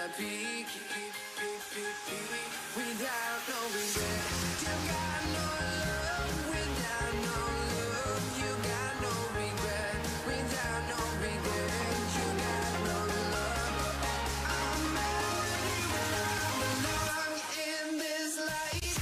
the peak without no regret. You got no love without no love. You got no regret without no regret. You got no love. I'm melody where I belong in this life.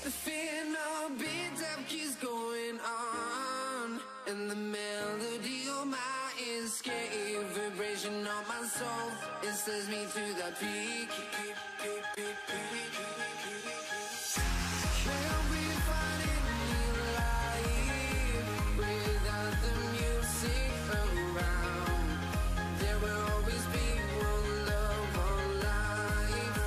The fear no beat up keeps going on, and the melody of my escape, vibration of my soul, it sends me to the peak. Can't be finding new life without the music around. There will always be one love, one life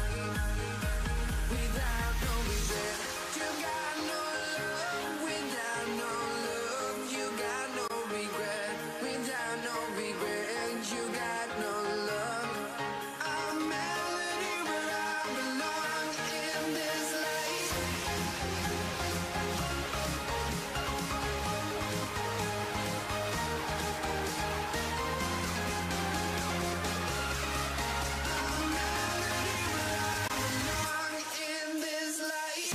without no regret. You got no love without no love. You got no regret without no regret. You got no love. A melody where I belong in this life. A melody where I belong in this life.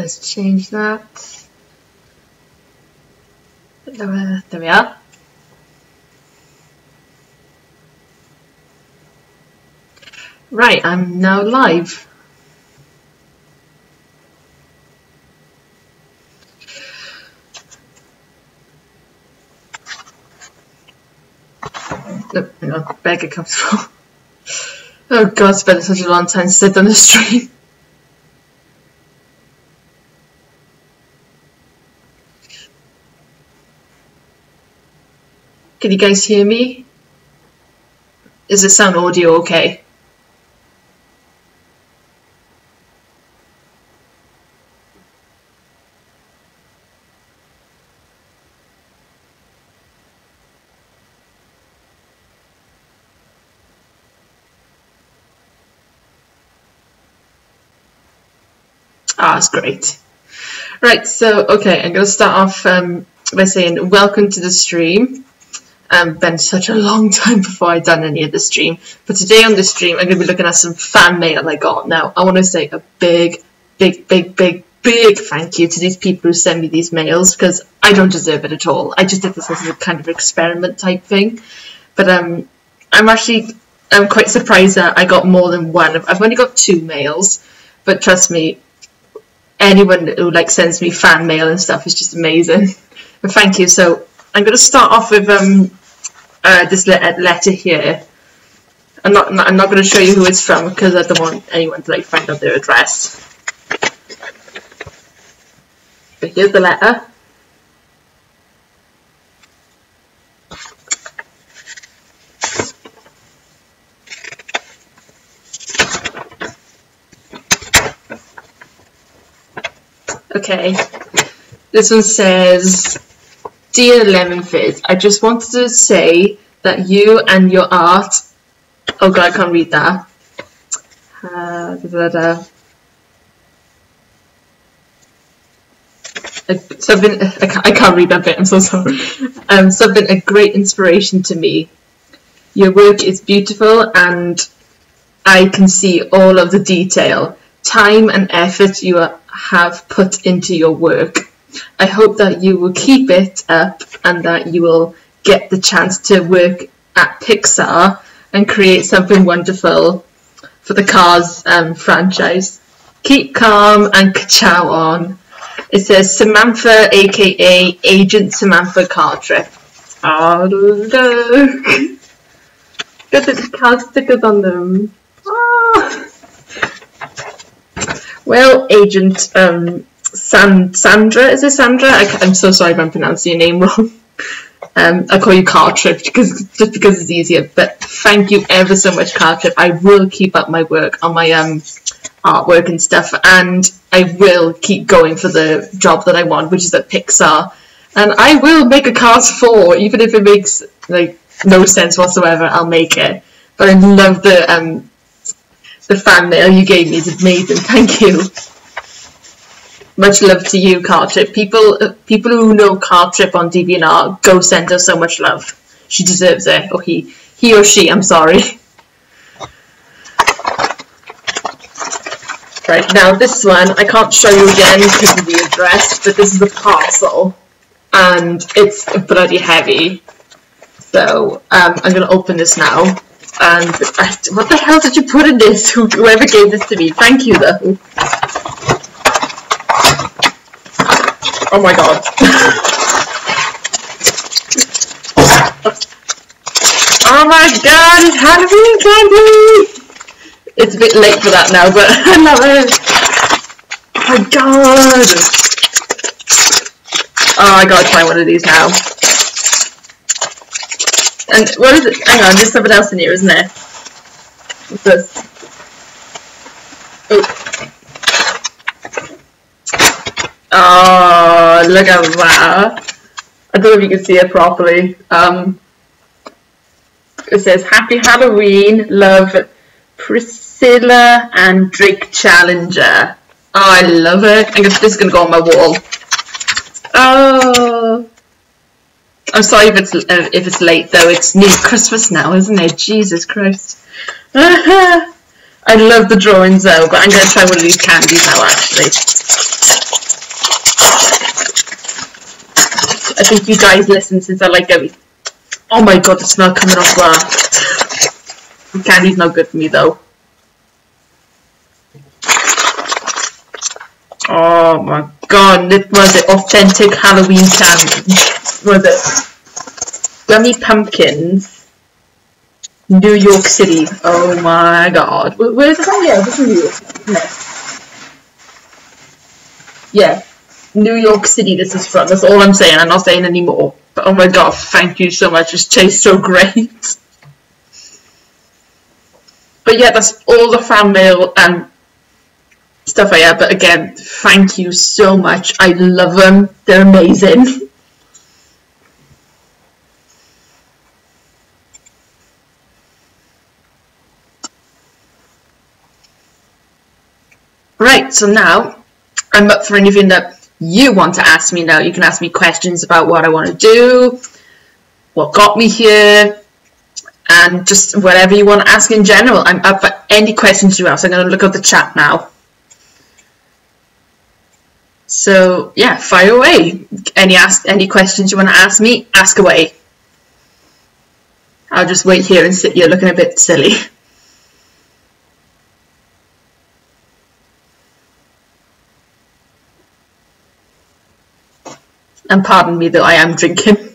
Let's change that. There we are. Right, I'm now live. Look, hang on, better get comfortable. Oh god, it's been such a long time since I've done a stream. Can you guys hear me? Is the sound audio okay? Ah, that's great. Right, so, okay, I'm going to start off by saying welcome to the stream. Been such a long time before I've done any of the stream, but today on the stream I'm going to be looking at some fan mail I got. Now I want to say a big thank you to these people who send me these mails, because I don't deserve it at all. I just did this as a kind of experiment type thing, but I'm quite surprised that I got more than one. I've only got 2 mails, but trust me, anyone who like sends me fan mail and stuff is just amazing. But thank you. So I'm going to start off with this letter here. I'm not going to show you who it's from because I don't want anyone to like find out their address. But here's the letter. Okay, this one says, "Dear Lemon Fizz, I just wanted to say that you and your art..." Oh god, I can't read that. Something, I can't read that bit, I'm so sorry. Something a great inspiration to me. Your work is beautiful and I can see all of the detail, time and effort you have put into your work. I hope that you will keep it up and that you will get the chance to work at Pixar and create something wonderful for the Cars franchise. Keep calm and ka-chow on." It says Samantha, aka Agent Samantha Cartrip. Oh look! Got the car stickers on them. Oh. Well, Agent Sandra, is it Sandra? I'm so sorry if I'm pronouncing your name wrong. I'll call you Cartrip just because it's easier. But thank you ever so much, Cartrip. I will keep up my work on my artwork and stuff, and I will keep going for the job that I want, which is at Pixar. And I will make a Cars 4, even if it makes like no sense whatsoever. I'll make it. But I love the fan mail you gave me. It's amazing. Thank you. Much love to you, Cartrip. People who know Cartrip on DeviantArt, go send her so much love. She deserves it. Or he or she, I'm sorry. Right, now this one, I can't show you again because of the address, but this is a parcel. And it's bloody heavy. So, I'm going to open this now. And what the hell did you put in this? Whoever gave this to me. Thank you, though. Oh my god. Oh my god, it's Halloween candy! It's a bit late for that now, but I love it. Oh my god. Oh, I gotta try one of these now. And what is it? Hang on, there's something else in here, isn't there? What's this? Oh. Oh, look at that. I don't know if you can see it properly. It says, "Happy Halloween, love, Priscilla and Drake Challenger." Oh, I love it. I guess this is going to go on my wall. Oh. I'm sorry if it's late though. It's near Christmas now, isn't it? Jesus Christ. I love the drawings though, but I'm going to try one of these candies now actually. I think you guys listen since I like everything. Oh my god, the smell coming off that. The candy's not good for me though. Oh my god, it was it authentic Halloween candy. Was it gummy pumpkins? New York City. Oh my god. Where is it from? Yeah, it's from New York. Yeah. New York City this is from. That's all I'm saying. I'm not saying anymore. But oh my god, thank you so much. It tastes so great. But yeah, that's all the fan mail and stuff I have. But again, thank you so much. I love them. They're amazing. Right, so now I'm up for anything that you want to ask me now. You can ask me questions about what I want to do, what got me here, and just whatever you want to ask in general. I'm up for any questions you ask. I'm going to look at the chat now. So yeah, fire away. Any questions you want to ask me, ask away. I'll just wait here and sit here looking a bit silly. And pardon me though, I am drinking.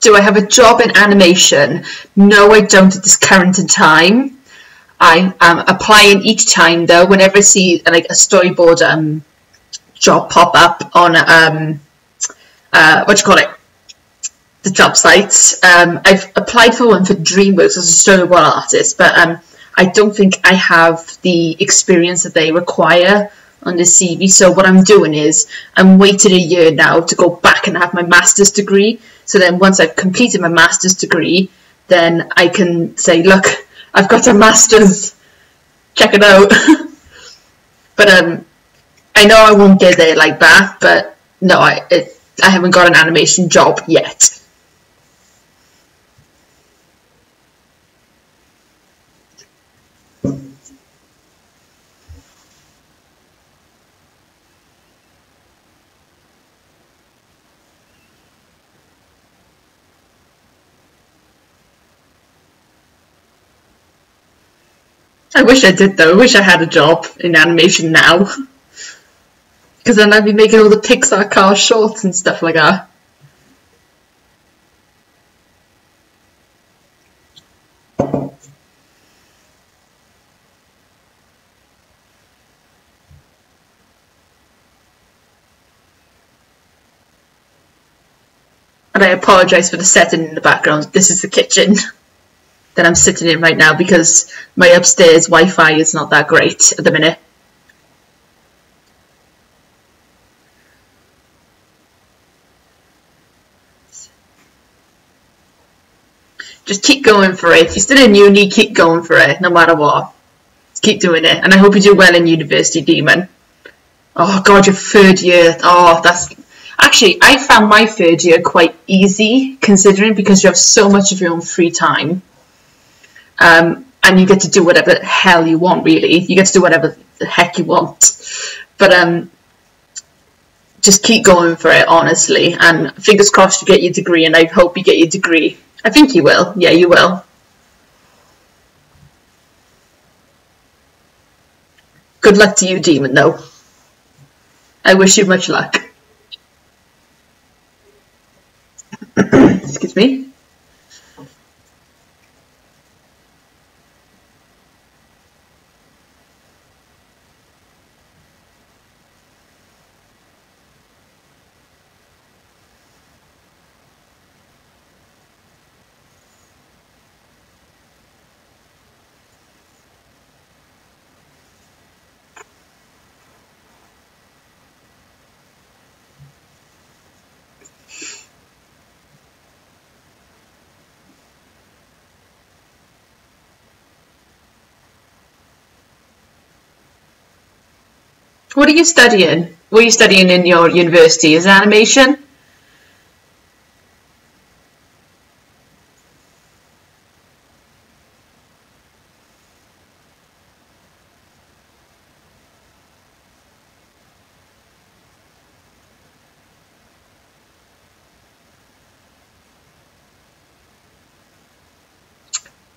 Do I have a job in animation? No, I don't at this current time. I am applying each time though. Whenever I see like a storyboard job pop up on what do you call it? The job sites. I've applied for one for DreamWorks as a storyboard artist, but I don't think I have the experience that they require on the CV. So what I'm doing is I'm waiting a year now to go back and have my master's degree. So then once I've completed my master's degree, then I can say, look, I've got a master's, check it out. But I know I won't get there like that, but no, I haven't got an animation job yet. I wish I did though. I wish I had a job in animation now. Because then I'd be making all the Pixar car shorts and stuff like that. And I apologise for the setting in the background. This is the kitchen that I'm sitting in right now because my upstairs Wi-Fi is not that great at the minute. Just keep going for it. If you're still in uni, keep going for it, no matter what. Just keep doing it. And I hope you do well in university, Demon. Oh god, your third year. Oh, that's... Actually, I found my third year quite easy, considering because you have so much of your own free time. And you get to do whatever the hell you want, really. You get to do whatever the heck you want. But just keep going for it, honestly. And fingers crossed you get your degree, and I hope you get your degree. I think you will. Yeah, you will. Good luck to you, Demon, though. I wish you much luck. Excuse me. What are you studying? What are you studying in your university? Is it animation?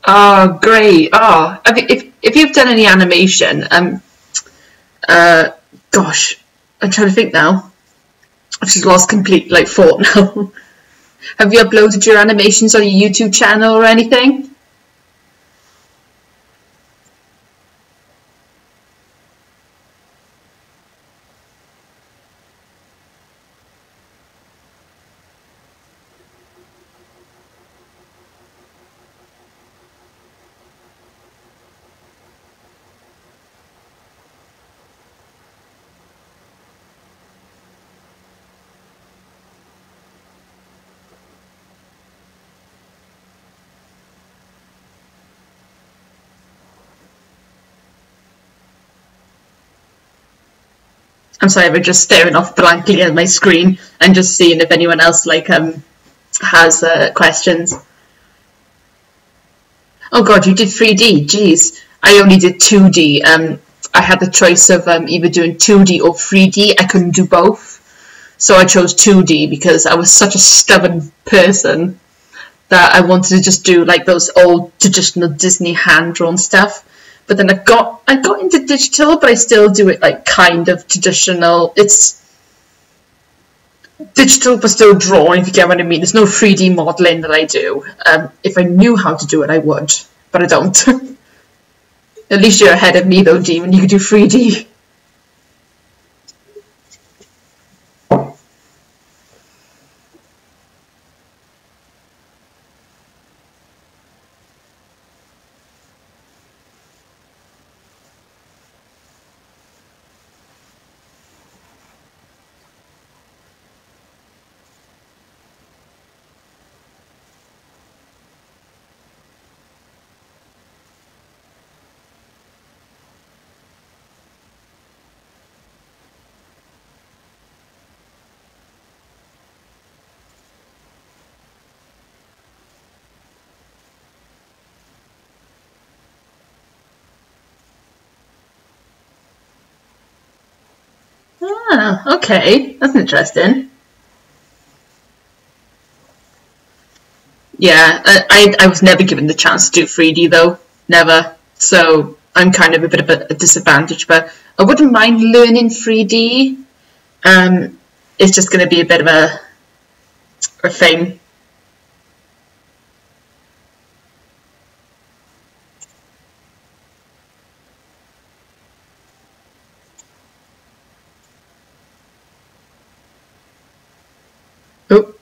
Oh, great. Oh, if you've done any animation, uh, gosh, I'm trying to think now. I've just lost complete like thought now. Have you uploaded your animations on your YouTube channel or anything? I'm sorry, we're just staring off blankly at my screen and just seeing if anyone else has questions. Oh God, you did 3D. Jeez, I only did 2D. I had the choice of either doing 2D or 3D. I couldn't do both, so I chose 2D because I was such a stubborn person that I wanted to just do like those old traditional Disney hand drawn stuff. But then I got into digital, but I still do it like kind of traditional. It's digital but still drawing, if you get what I mean. There's no 3D modelling that I do. If I knew how to do it, I would, but I don't. At least you're ahead of me though, Demon. You can do 3D. Ah, okay. That's interesting. Yeah, I was never given the chance to do 3D though. Never. So I'm kind of a bit of a disadvantage, but I wouldn't mind learning 3D. It's just going to be a bit of a thing. Oh,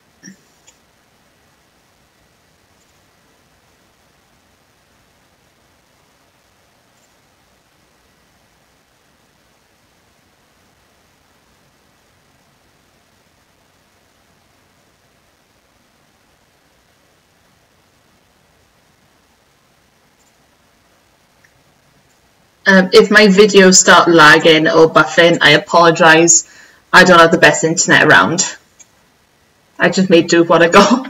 if my videos start lagging or buffering, I apologise. I don't have the best internet around. I just made do with what I got.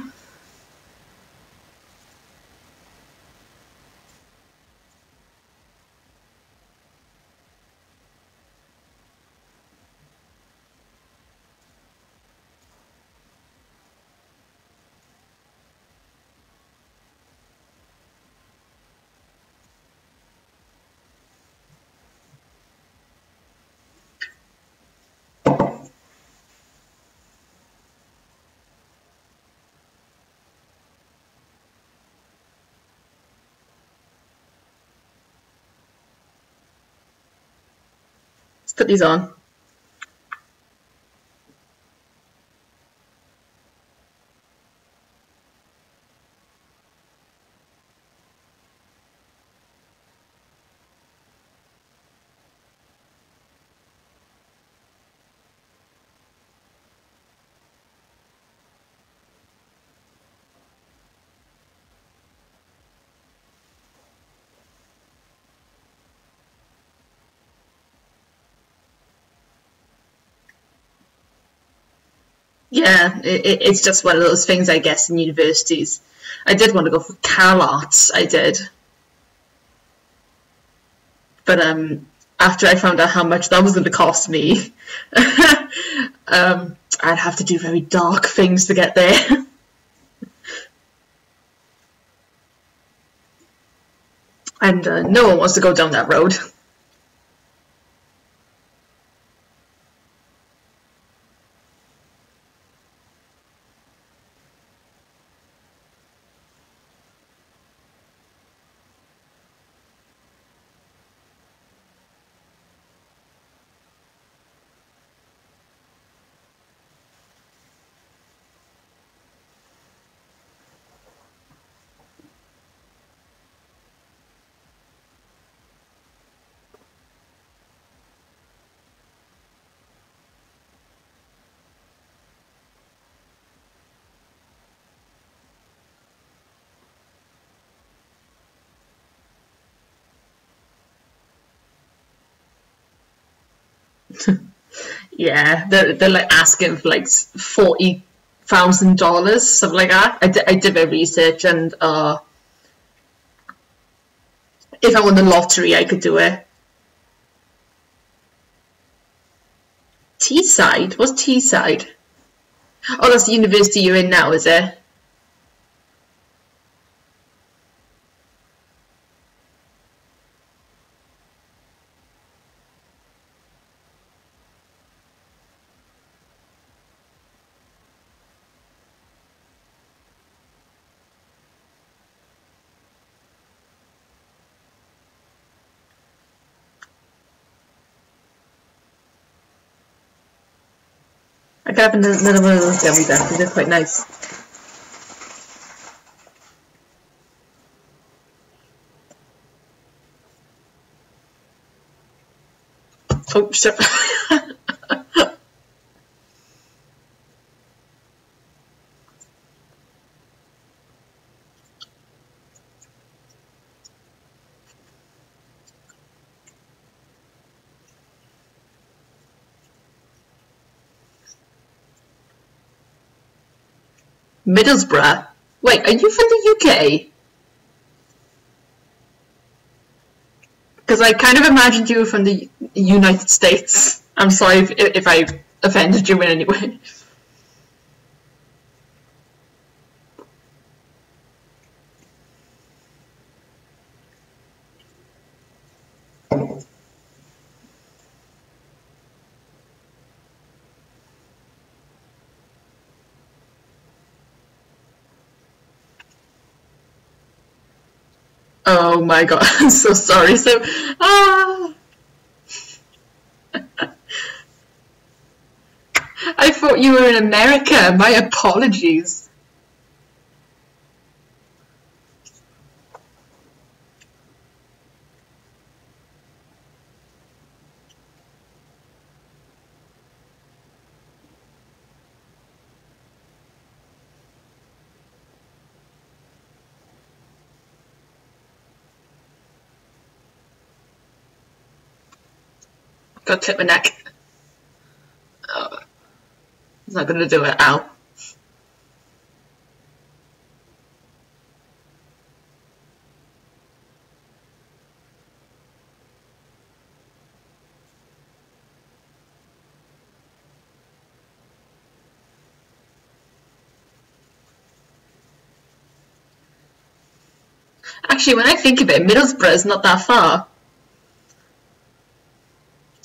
Let's put these on. Yeah, it's just one of those things, I guess, in universities. I did want to go for Cal Arts, I did. But after I found out how much that was going to cost me, I'd have to do very dark things to get there. And no one wants to go down that road. Yeah, they're like asking for like $40,000, something like that. I did my research, and if I won the lottery, I could do it. Teesside? What's Teesside? Oh, that's the university you're in now, is it? I got another one of those gummy bears. They're quite nice. Oh, shit. Middlesbrough? Wait, are you from the UK? Because I kind of imagined you were from the United States. I'm sorry if I offended you in any way. Oh my god, I'm so sorry. So, ah, I thought you were in America. My apologies. Got clip my neck. Oh, it's not gonna do it. Ow. Actually, when I think of it, Middlesbrough is not that far.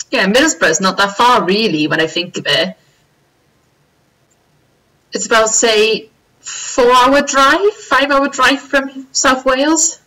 Yeah, Middlesbrough is not that far, really, when I think of it. It's about, say, 4-hour drive, 5-hour drive from South Wales.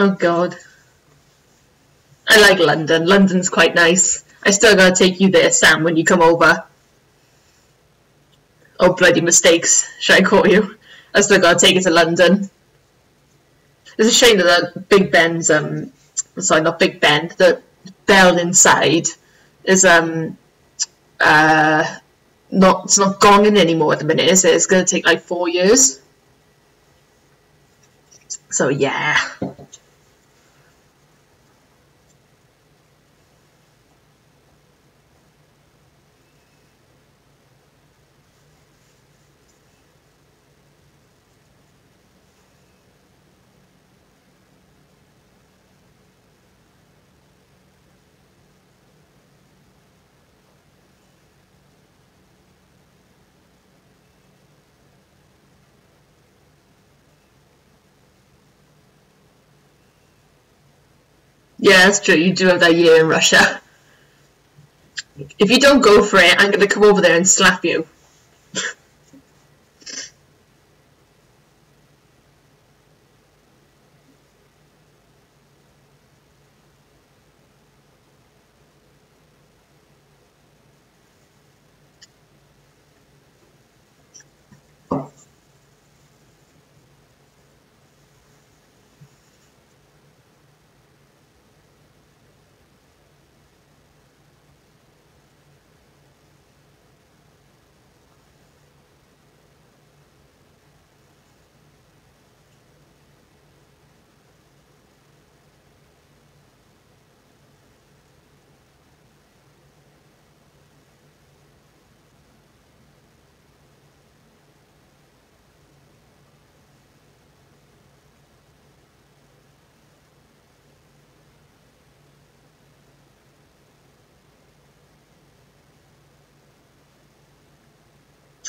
Oh God. I like London. London's quite nice. I still gotta take you there, Sam, when you come over. Oh, bloody mistakes, should I call you? I still gotta take you to London. It's a shame that the Big Ben's, sorry, not Big Ben, the bell inside is, uh, it's not gonging anymore at the minute, is it? It's gonna take like 4 years. So, yeah. Yeah, that's true. You do have that year in Russia. If you don't go for it, I'm going to come over there and slap you.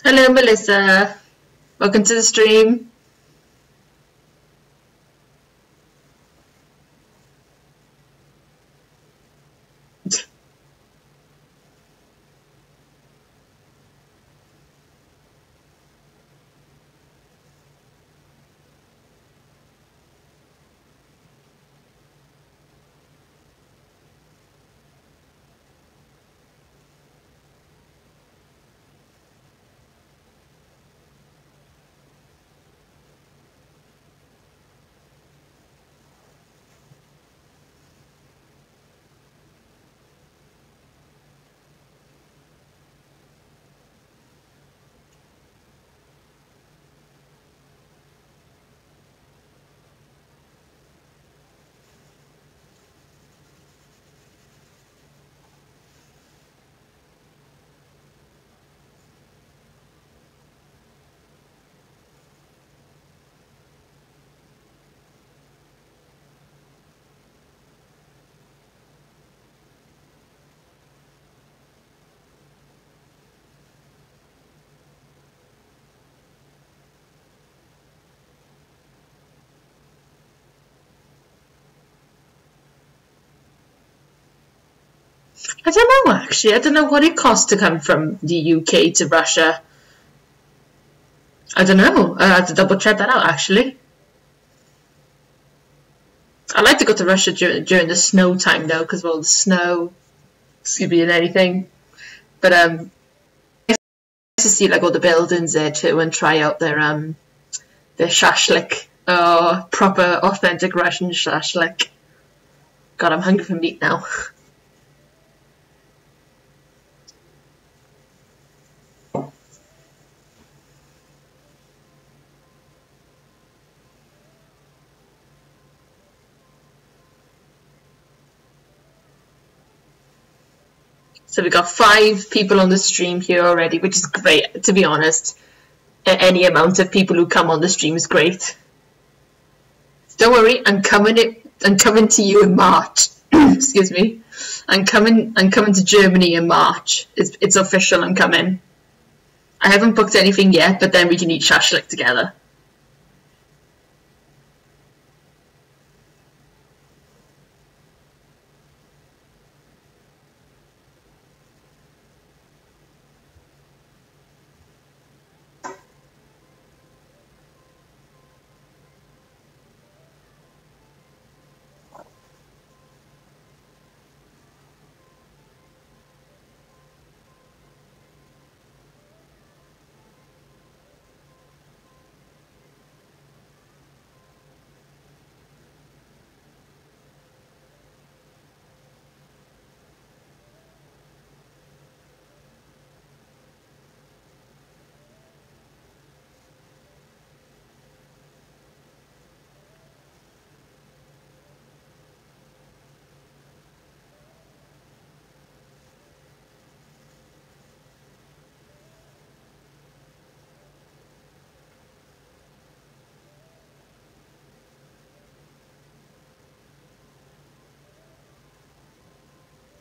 Hello, Melissa. Welcome to the stream. I don't know, actually. I don't know what it costs to come from the UK to Russia. I don't know. I have to double check that out, actually. I'd like to go to Russia during the snow time, though, because of all the snow, Scooby and anything. But nice to see like all the buildings there too, and try out their shashlik. Oh, proper authentic Russian shashlik. God, I'm hungry for meat now. So we got 5 people on the stream here already, which is great, to be honest. Any amount of people who come on the stream is great. Don't worry, I'm coming to you in March. Excuse me. I'm coming to Germany in March. It's official, I'm coming. I haven't booked anything yet, but then we can eat shashlik together.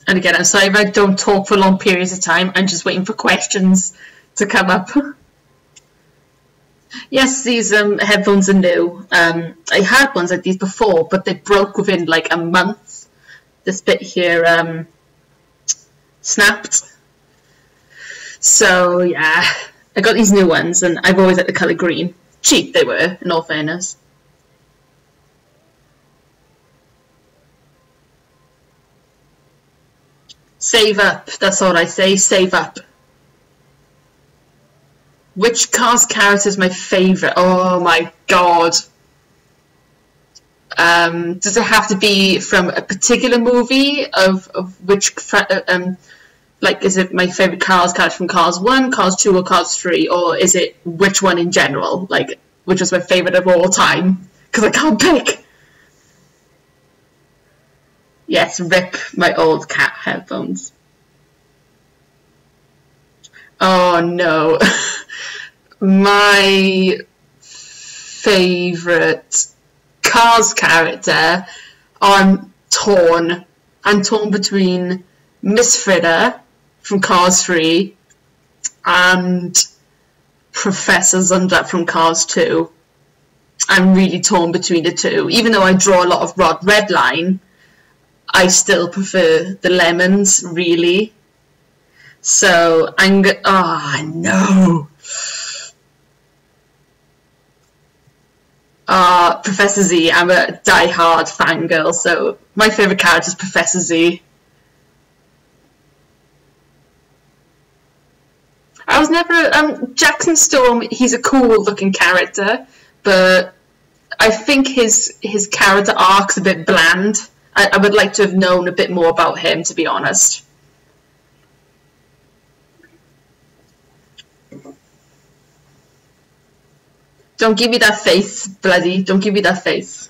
And again, I'm sorry if I don't talk for long periods of time. I'm just waiting for questions to come up. Yes, these headphones are new. I had ones like these before, but they broke within like a month. This bit here snapped. So yeah, I got these new ones, and I've always liked the colour green. Cheap they were, in all fairness. Save up, that's all I say, save up. Which Cars character is my favourite? Oh my god. Does it have to be from a particular movie of which, like, is it my favourite Cars character from Cars 1, Cars 2 or Cars 3? Or is it which one in general? Like, which was my favourite of all time? Because I can't pick. Yes, rip my old cat headphones. Oh no. My favourite Cars character, I'm torn. I'm torn between Miss Fritter from Cars 3 and Professor Zundert from Cars 2. I'm really torn between the two. Even though I draw a lot of Rod Redline, I still prefer the lemons, really. So I'm no. Professor Z, I'm a die-hard fangirl, so my favourite character is Professor Z. I was never Jackson Storm. He's a cool-looking character, but I think his character arc's a bit bland. I would like to have known a bit more about him, to be honest. Don't give me that face, bloody. Don't give me that face.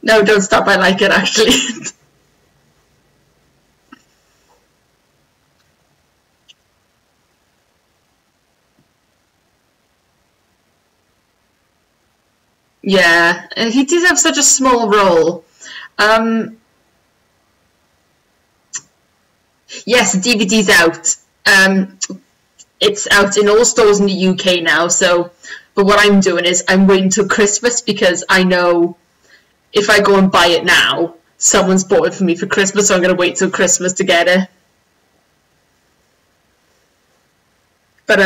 No, don't stop. I like it, actually. Yeah, he did have such a small role. Yes, the DVD's out. It's out in all stores in the UK now, so... But what I'm doing is I'm waiting till Christmas because I know if I go and buy it now, someone's bought it for me for Christmas, so I'm going to wait till Christmas to get it. But,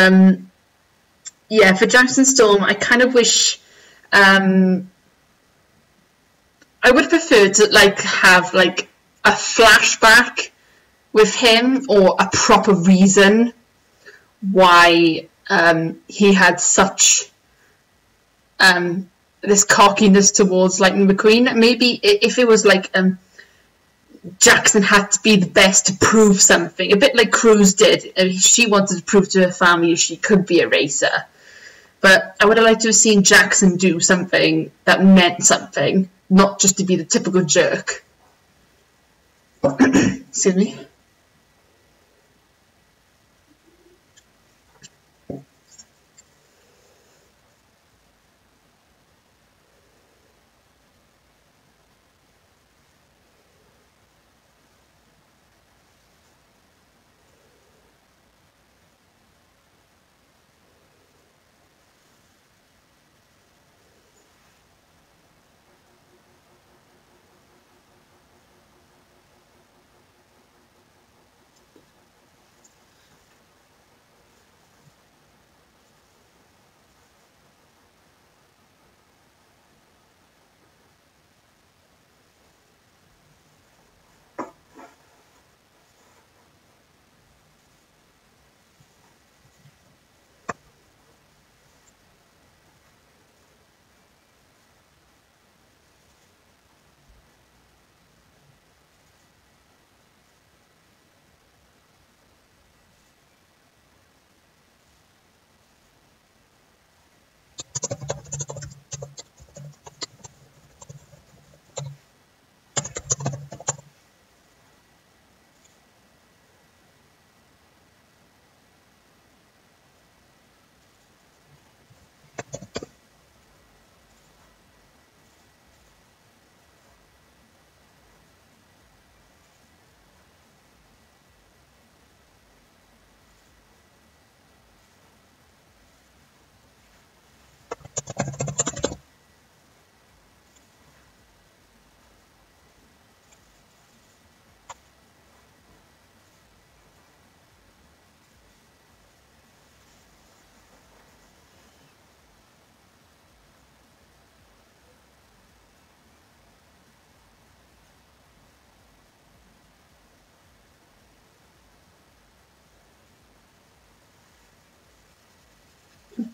yeah, for Jackson Storm, I kind of wish... I would prefer to, like, have, like, a flashback with him or a proper reason why he had such this cockiness towards Lightning McQueen. Maybe if it was like Jackson had to be the best to prove something, a bit like Cruz did. She wanted to prove to her family she could be a racer. But I would have liked to have seen Jackson do something that meant something, not just to be the typical jerk. Excuse me.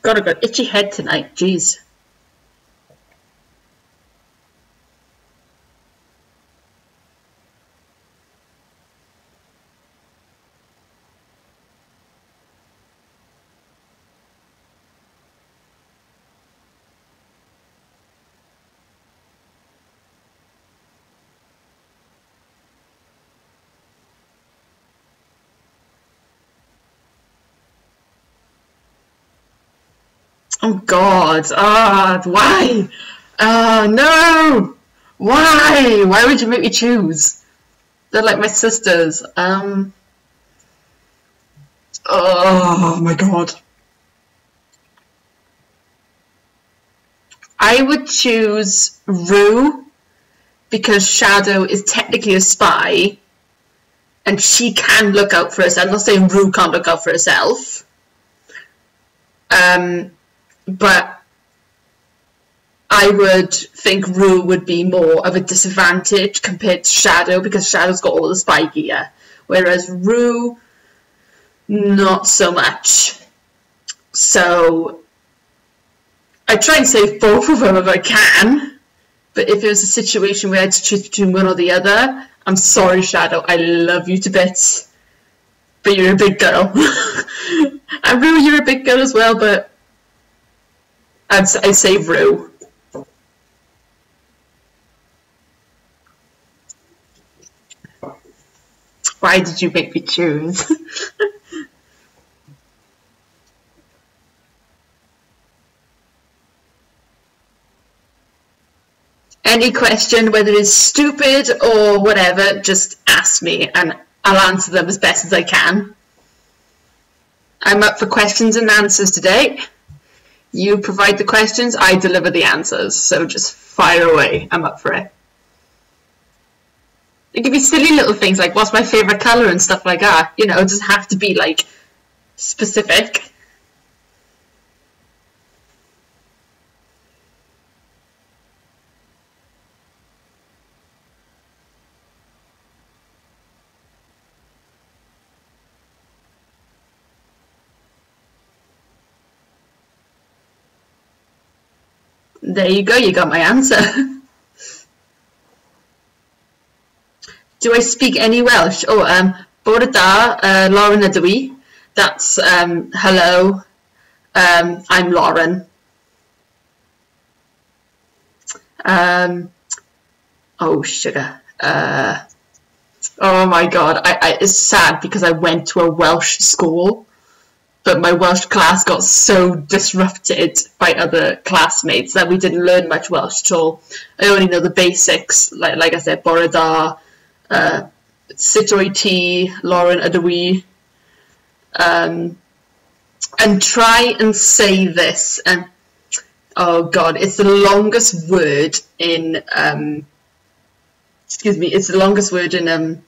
God, I've got itchy head tonight. Jeez. Oh God! Ah, why? Ah, no! Why? Why would you make me choose? They're like my sisters. Oh my God! I would choose Rue because Shadow is technically a spy, and she can look out for herself. I'm not saying Rue can't look out for herself. But I would think Rue would be more of a disadvantage compared to Shadow because Shadow's got all the spy gear, whereas Rue, not so much. So I try and save both of them if I can, but if it was a situation where I had to choose between one or the other, I'm sorry, Shadow, I love you to bits, but you're a big girl. And Rue, you're a big girl as well, but I'd say Rue. Why did you make me choose? Any question, whether it's stupid or whatever, just ask me and I'll answer them as best as I can. I'm up for questions and answers today. You provide the questions, I deliver the answers. So just fire away. I'm up for it. It could be silly little things like what's my favourite colour and stuff like that. You know, it doesn't have to be like specific. There you go, you got my answer. Do I speak any Welsh? Oh, bore da, Lauren ydw i. That's hello. I'm Lauren. Oh, sugar. Oh my God, it's sad because I went to a Welsh school, but my Welsh class got so disrupted by other classmates that we didn't learn much Welsh at all. I only know the basics, like I said, bore da, sut wyt ti, Lauren ydw i, and try and say this. And oh God, it's the longest word in. Excuse me, it's the longest word in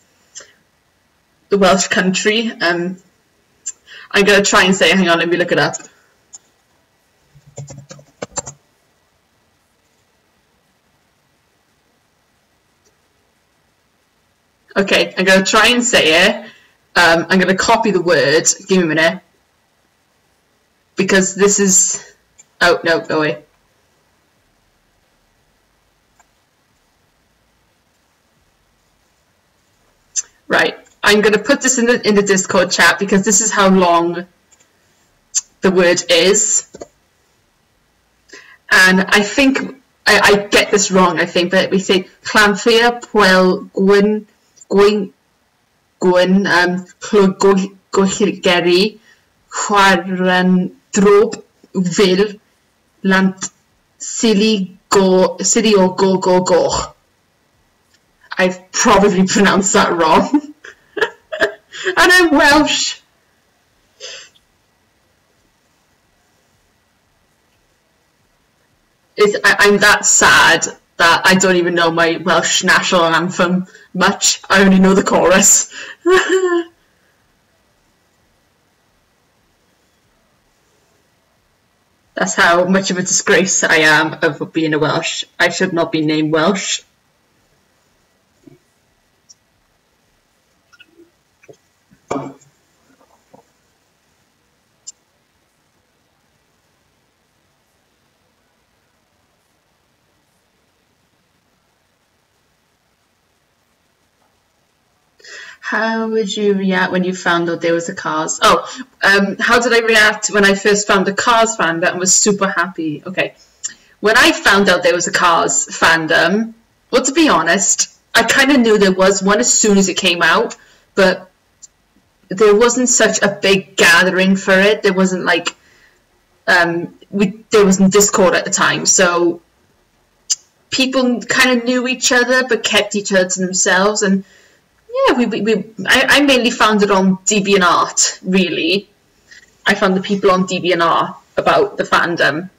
the Welsh country. I'm gonna try and say it. Hang on, let me look it up. Okay, I'm going to try and say it. I'm going to copy the word. Give me a minute. Because this is... Oh, no, go away. Right, I'm going to put this in the Discord chat because this is how long the word is. And I think... I get this wrong, I think, but we say Llanfair Pwel Gwyn Clwgeri Chwarendrób Vil Lant City o Goch. I've probably pronounced that wrong. And I'm Welsh. I'm that sad that I don't even know my Welsh national anthem much. I only know the chorus. That's how much of a disgrace I am of being a Welsh. I should not be named Welsh. How would you react when you found out there was a Cars? Oh, how did I react when I first found the Cars fandom and was super happy? Okay, when I found out there was a Cars fandom, well, to be honest, I kind of knew there was one as soon as it came out, but there wasn't such a big gathering for it. There wasn't like there wasn't Discord at the time, so people kind of knew each other but kept each other to themselves. And yeah, I mainly found it on DeviantArt. Really, I found the people on DeviantArt about the fandom,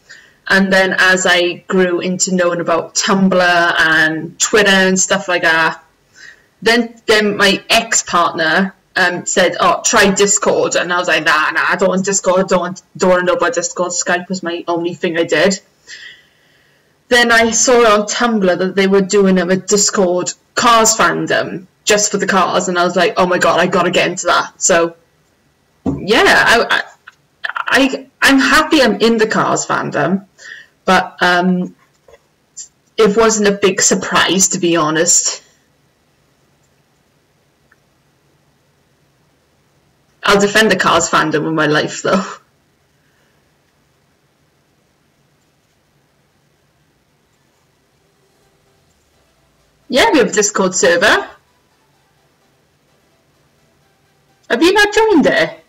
and then as I grew into knowing about Tumblr and Twitter and stuff like that, then my ex-partner said, "Oh, try Discord," and I was like, "Nah, I don't want Discord. Don't want to know about Discord. Skype was my only thing I did." Then I saw on Tumblr that they were doing a Discord Cars fandom just for the cars, and I was like, "Oh my god, I gotta get into that." So yeah, I'm happy I'm in the Cars fandom, but it wasn't a big surprise, to be honest. I'll defend the Cars fandom with my life, though. Yeah, we have a Discord server. Have you not joined it?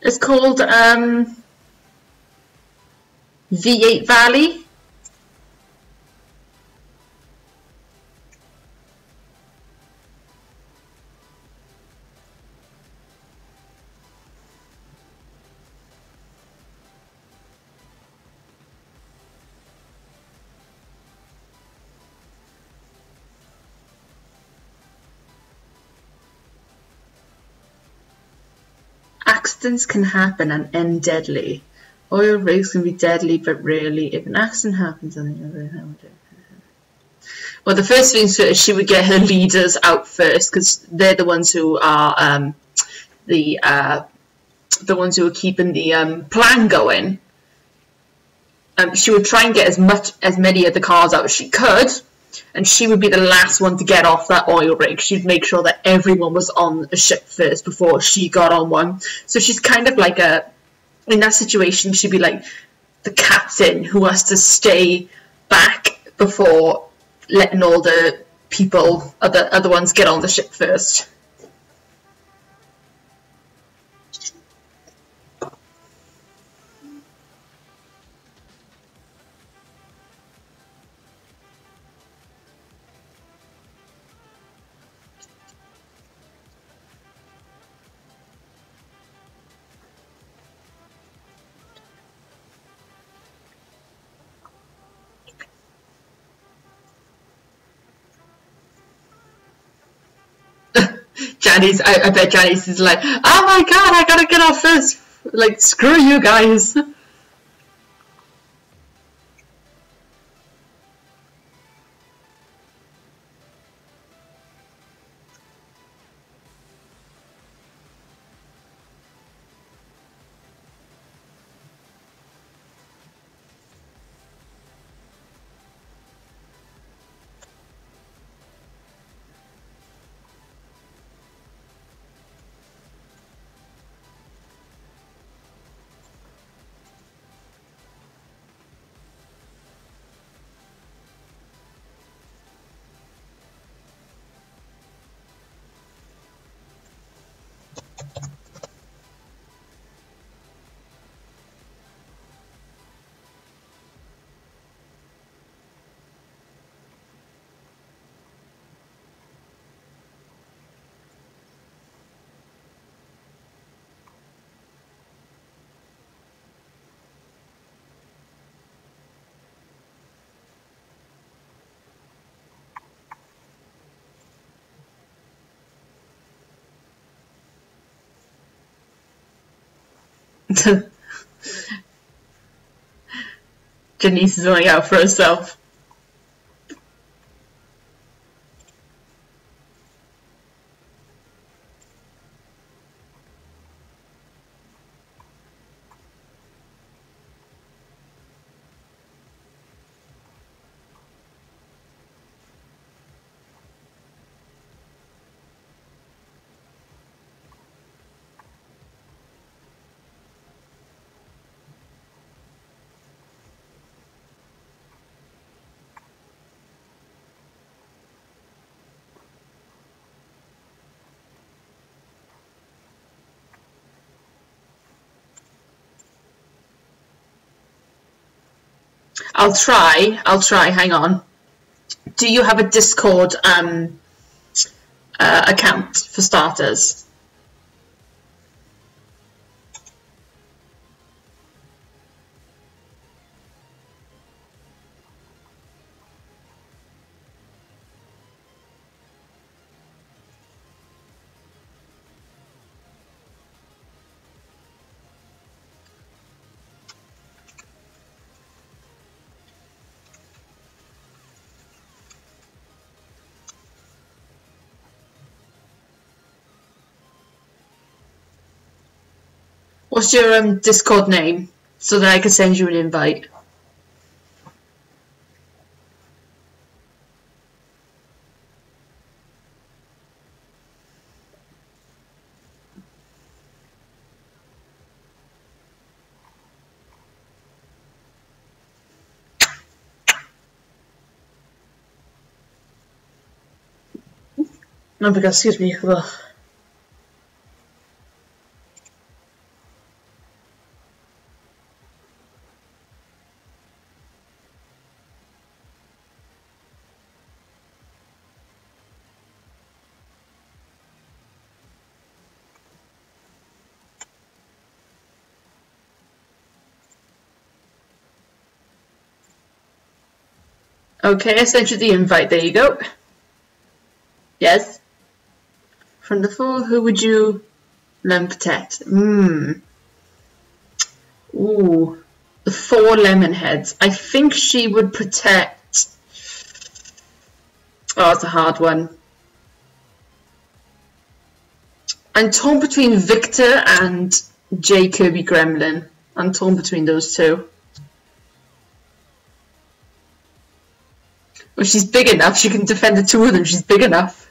It's called V8 Valley. Accidents can happen and end deadly. Oil rigs can be deadly, but rarely. If an accident happens, well, the first things first, she would get her leaders out first because they're the ones who are the ones who are keeping the plan going. She would try and get as many of the cars out as she could, and she would be the last one to get off that oil rig. She'd make sure that everyone was on a ship first before she got on one. So she's kind of like in that situation, she'd be like the captain who has to stay back before letting all the people, other ones, get on the ship first. Janice, I bet Janice is like, "Oh my god, I gotta get off first. Like, screw you guys." Janice is only out for herself. I'll try, hang on. Do you have a Discord account for starters? What's your Discord name so that I can send you an invite? Oh my god, excuse me. Ugh. Okay, I sent you the invite. There you go. Yes. From the four, who would you protect? Ooh, the 4 lemon heads. I think she would protect. Oh, it's a hard one. I'm torn between Victor and J. Kirby Gremlin. I'm torn between those two. Well, she's big enough. She can defend the 2 of them. She's big enough.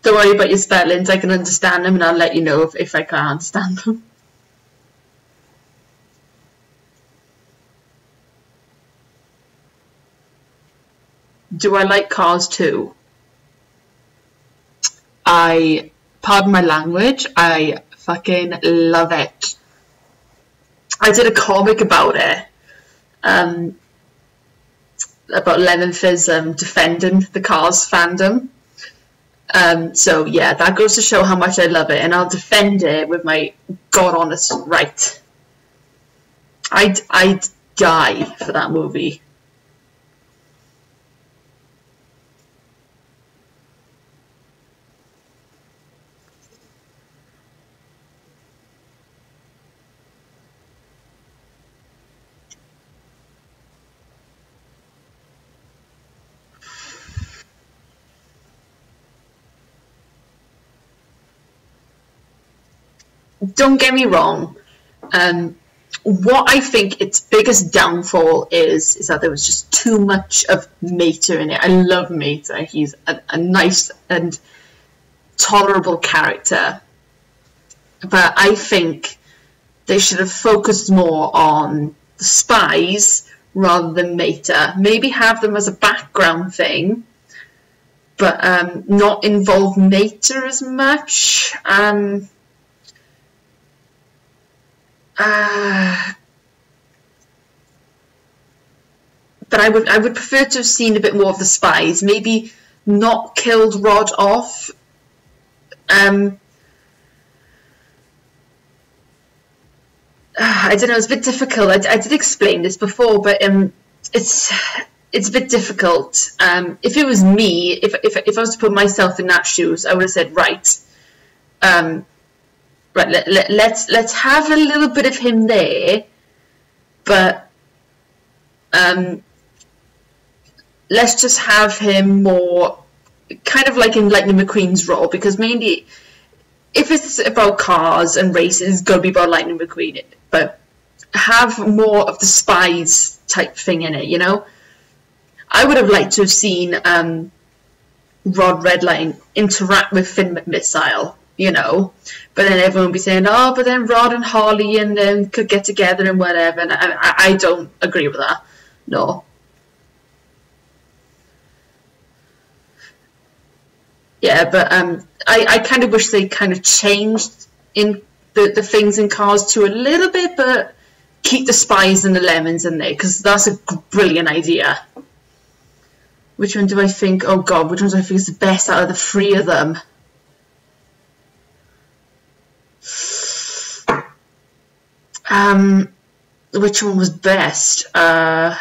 Don't worry about your spellings, I can understand them and I'll let you know if I can't understand them. Do I like Cars 2? Pardon my language, I fucking love it. I did a comic about it. About Lemon Fizz defending the Cars fandom. So yeah, that goes to show how much I love it, and I'll defend it with my god honest right. I'd die for that movie. Don't get me wrong. What I think its biggest downfall is that there was just too much of Mater in it. I love Mater. He's a nice and tolerable character. But I think they should have focused more on the spies rather than Mater. Maybe have them as a background thing, but not involve Mater as much. But I would prefer to have seen a bit more of the spies. Maybe not killed Rod off. I don't know. It's a bit difficult. I did explain this before, but it's a bit difficult. If it was me, if I was to put myself in that shoes, I would have said right. Right, let's have a little bit of him there, but let's just have him more kind of like in Lightning McQueen's role, because mainly if it's about cars and races, it's got to be about Lightning McQueen. But have more of the spies type thing in it, you know? I would have liked to have seen Rod Redline interact with Finn McMissile, you know, but then everyone would be saying, oh, but then Rod and Holly and them could get together and whatever, and I don't agree with that, no. Yeah, but I kind of wish they kind of changed in the things in Cars 2 a little bit, but keep the spies and the lemons in there, because that's a brilliant idea. Which one do I think, oh god, which one do I think is the best out of the three of them? Which one was best? I'm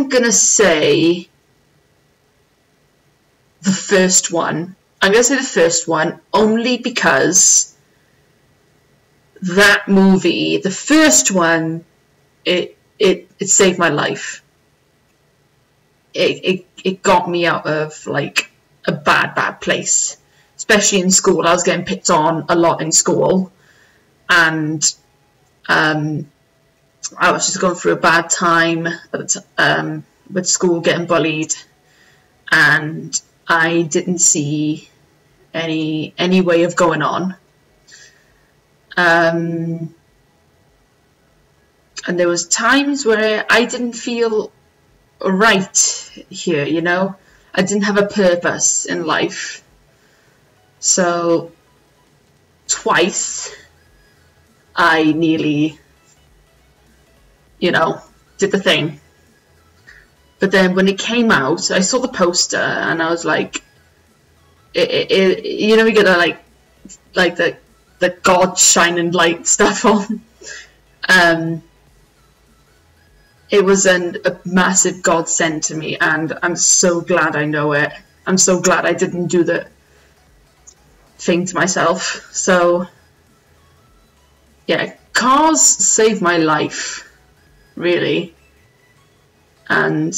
gonna say the first one. I'm gonna say the first one only because that movie, the first one, it saved my life. It got me out of like a bad place, especially in school. I was getting picked on a lot in school, and I was just going through a bad time with school, getting bullied, and I didn't see any way of going on. And there was times where I didn't feel right here, you know. I didn't have a purpose in life. So twice I nearly, you know, did the thing. But then when it came out, I saw the poster and I was like, you know, we get like the God shining light stuff on. It was a massive godsend to me, and I'm so glad I know it. I'm so glad I didn't do the thing to myself. So, yeah, Cars saved my life, really. And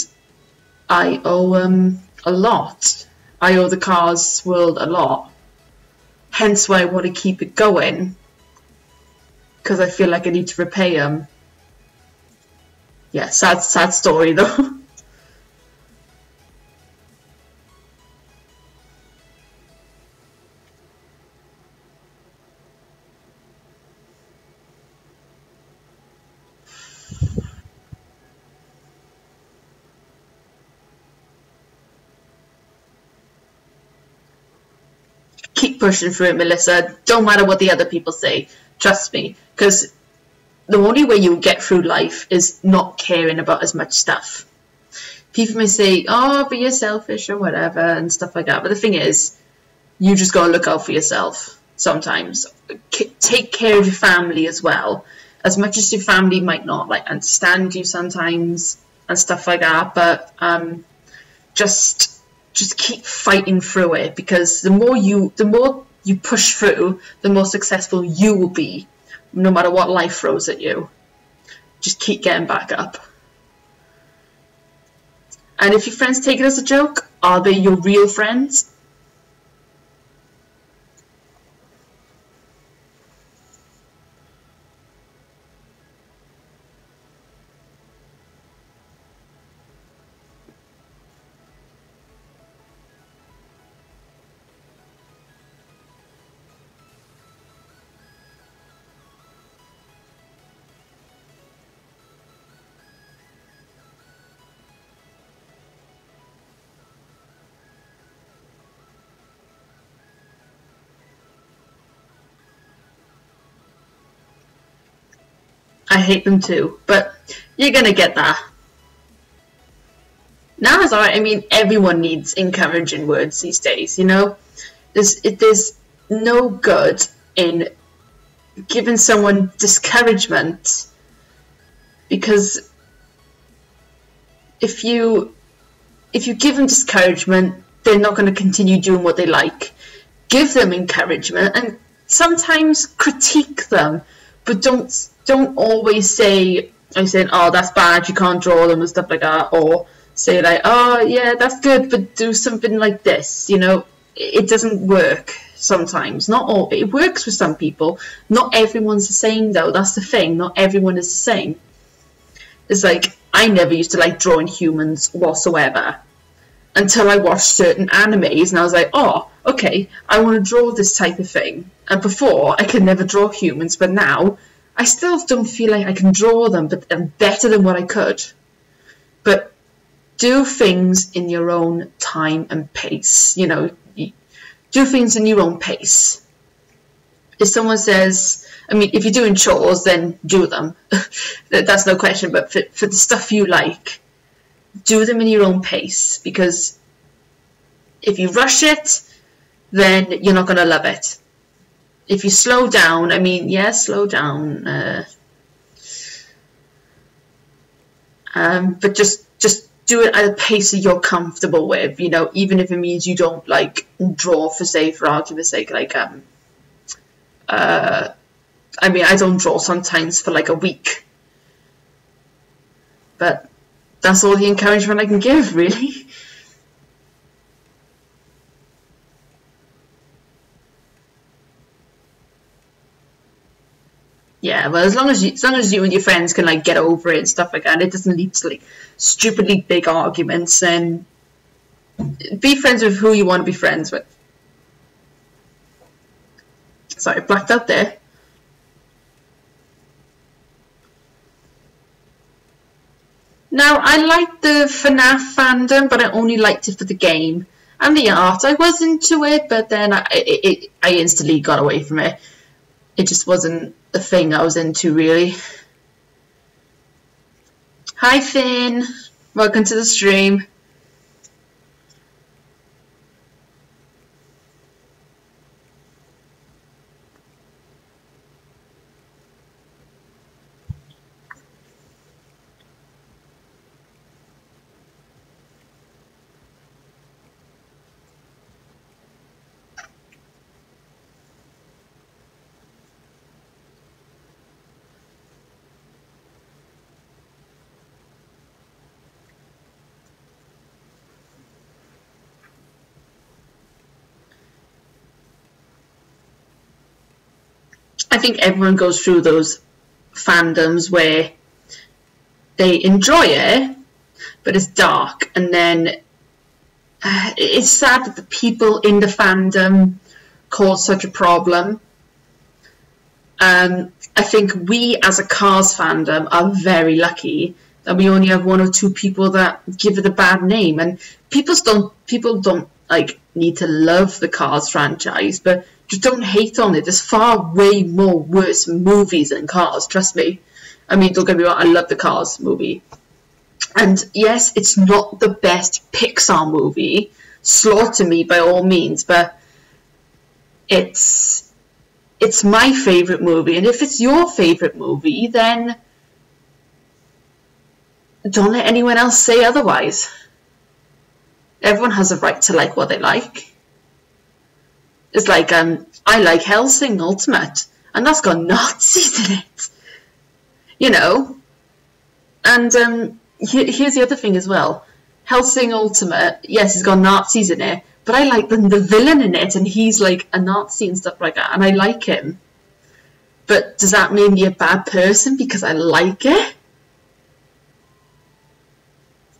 I owe a lot. I owe the Cars world a lot. Hence why I want to keep it going, because I feel like I need to repay them. Yeah, sad story though. Keep pushing through it, Melissa. Don't matter what the other people say. Trust me, because the only way you'll get through life is not caring about as much stuff. People may say, oh, but you're selfish or whatever and stuff like that. But the thing is, you just got to look out for yourself sometimes. Take care of your family as well. As much as your family might not like understand you sometimes and stuff like that. But just keep fighting through it, because the more you push through, the more successful you will be. No matter what life throws at you, just keep getting back up. And if your friends take it as a joke, are they your real friends? I hate them too, but you're gonna get that. Nah, it's alright. I mean, everyone needs encouraging words these days, you know? There's no good in giving someone discouragement, because if you give them discouragement, they're not going to continue doing what they like. Give them encouragement and sometimes critique them, but don't always say, I'm saying, oh, that's bad, you can't draw them and stuff like that, or say like, oh, yeah, that's good, but do something like this, you know. it doesn't work sometimes. Not all. It works for some people. Not everyone's the same though. That's the thing. Not everyone is the same. It's like I never used to like drawing humans whatsoever until I watched certain animes and I was like, oh, okay, I want to draw this type of thing. And before I could never draw humans, but now I still don't feel like I can draw them, but I'm better than what I could. But do things in your own time and pace. You know, do things in your own pace. If someone says, I mean, if you're doing chores, then do them. That's no question. But for the stuff you like, do them in your own pace. Because if you rush it, then you're not going to love it. If you slow down, I mean, yeah, slow down. But just do it at a pace that you're comfortable with, you know, even if it means you don't like draw for argument's sake, like I mean, I don't draw sometimes for like a week, but that's all the encouragement I can give, really. Yeah, well, as long as you and your friends can like get over it and stuff like that, it doesn't lead to like stupidly big arguments. And be friends with who you want to be friends with. Sorry, I blacked out there. Now, I liked the FNAF fandom, but I only liked it for the game and the art. I was into it, but then I instantly got away from it. It just wasn't the thing I was into, really. Hi, Finn. Welcome to the stream. I think everyone goes through those fandoms where they enjoy it, but it's dark, and then it's sad that the people in the fandom cause such a problem. I think we as a Cars fandom are very lucky that we only have one or two people that give it a bad name, and people don't like need to love the Cars franchise, but just don't hate on it. There's far way more worse movies than Cars, trust me. I mean, don't get me wrong, I love the Cars movie. And yes, it's not the best Pixar movie. Slaughter me by all means, but it's my favourite movie. And if it's your favourite movie, then don't let anyone else say otherwise. Everyone has a right to like what they like. It's like, I like Hellsing Ultimate, and that's got Nazis in it. You know? And here's the other thing as well. Hellsing Ultimate, yes, it's got Nazis in it, but I like the villain in it, and he's like a Nazi and stuff like that, and I like him. But does that make me a bad person because I like it?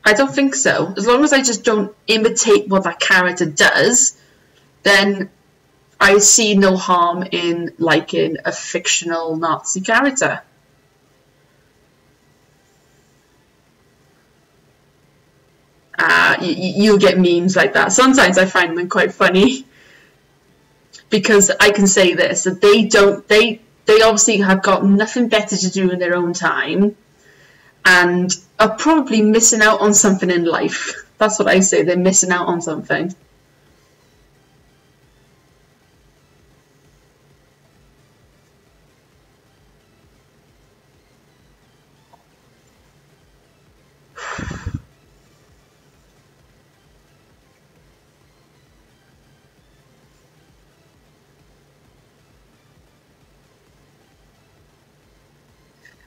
I don't think so. As long as I just don't imitate what that character does, then I see no harm in liking a fictional Nazi character. You'll get memes like that. Sometimes I find them quite funny because I can say this, that they obviously have got nothing better to do in their own time and are probably missing out on something in life. That's what I say, they're missing out on something.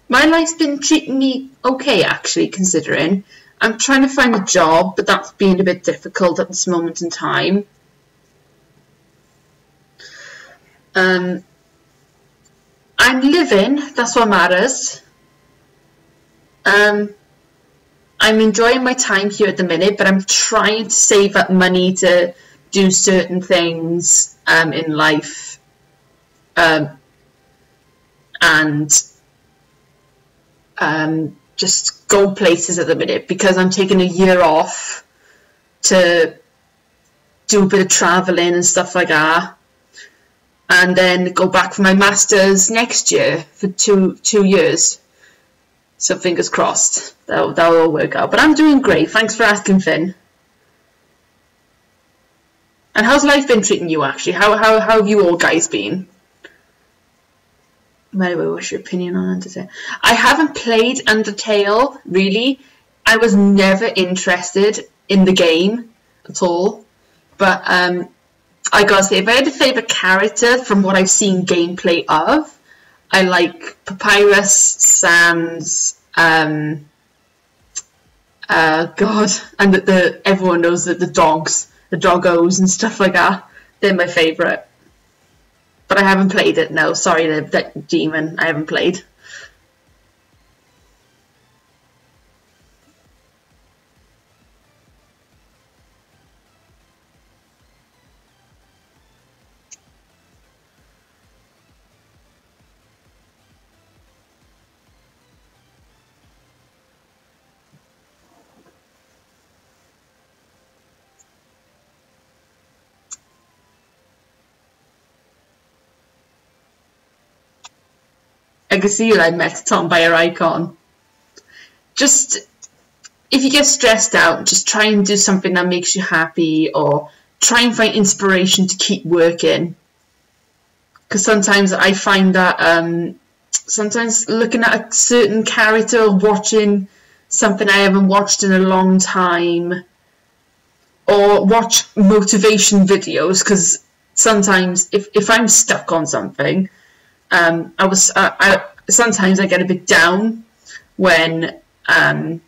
My life's been treating me okay, actually, considering. I'm trying to find a job, but that's being a bit difficult at this moment in time. I'm living, that's what matters. I'm enjoying my time here at the minute, but I'm trying to save up money to do certain things in life, and just go places at the minute, because I'm taking a year off to do a bit of travelling and stuff like that, and then go back for my masters next year for two years. So fingers crossed that'll all work out. But I'm doing great. Thanks for asking, Finn. And how's life been treating you, actually? How have you all guys been? By the way, what's your opinion on Undertale? I haven't played Undertale, really. I was never interested in the game at all. But I gotta say, if I had a favourite character from what I've seen gameplay of, I like Papyrus, Sans, God, and everyone knows that the dogs, the doggos and stuff like that, they're my favourite. But I haven't played it, no, sorry, that demon, I haven't played. I can see I met Tom by her icon. Just, if you get stressed out, just try and do something that makes you happy, or try and find inspiration to keep working. Because sometimes I find that sometimes looking at a certain character or watching something I haven't watched in a long time, or watch motivation videos, because sometimes if I'm stuck on something, sometimes I get a bit down when I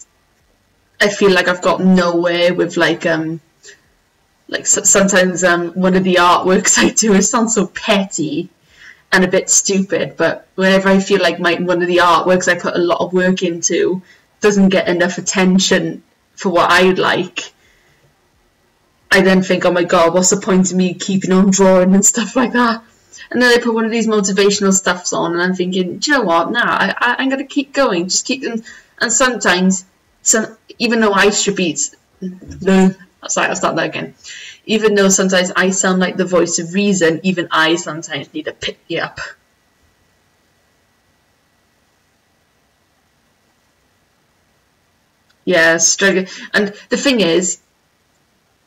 feel like I've got nowhere with sometimes one of the artworks I do, it sounds so petty and a bit stupid, but whenever I feel like one of the artworks I put a lot of work into doesn't get enough attention for what I'd like, I then think, oh my god, what's the point of me keeping on drawing and stuff like that? And then I put one of these motivational stuffs on, and I'm thinking, do you know what? Nah, I'm going to keep going. Just keep them. And sometimes, even though I should be... No, sorry, I'll start that again. Even though sometimes I sound like the voice of reason, even I sometimes need to pick me up. Yeah, struggle. And the thing is,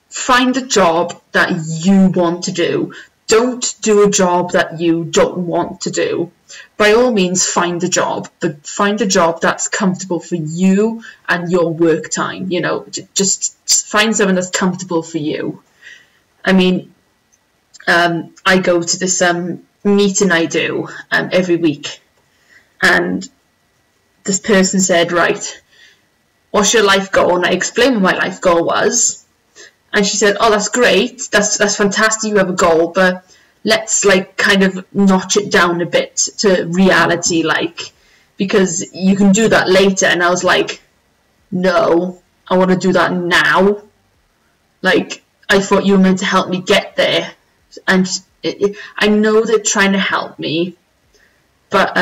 find a job that you want to do. Don't do a job that you don't want to do. By all means, find a job, but find a job that's comfortable for you and your work time. You know, just find something that's comfortable for you. I mean, I go to this meeting I do every week, and this person said, right, what's your life goal? And I explained what my life goal was. And she said, oh, that's great, that's fantastic, you have a goal, but let's kind of notch it down a bit to reality, because you can do that later. And I was like, no, I want to do that now. I thought you were meant to help me get there. And I know they're trying to help me, but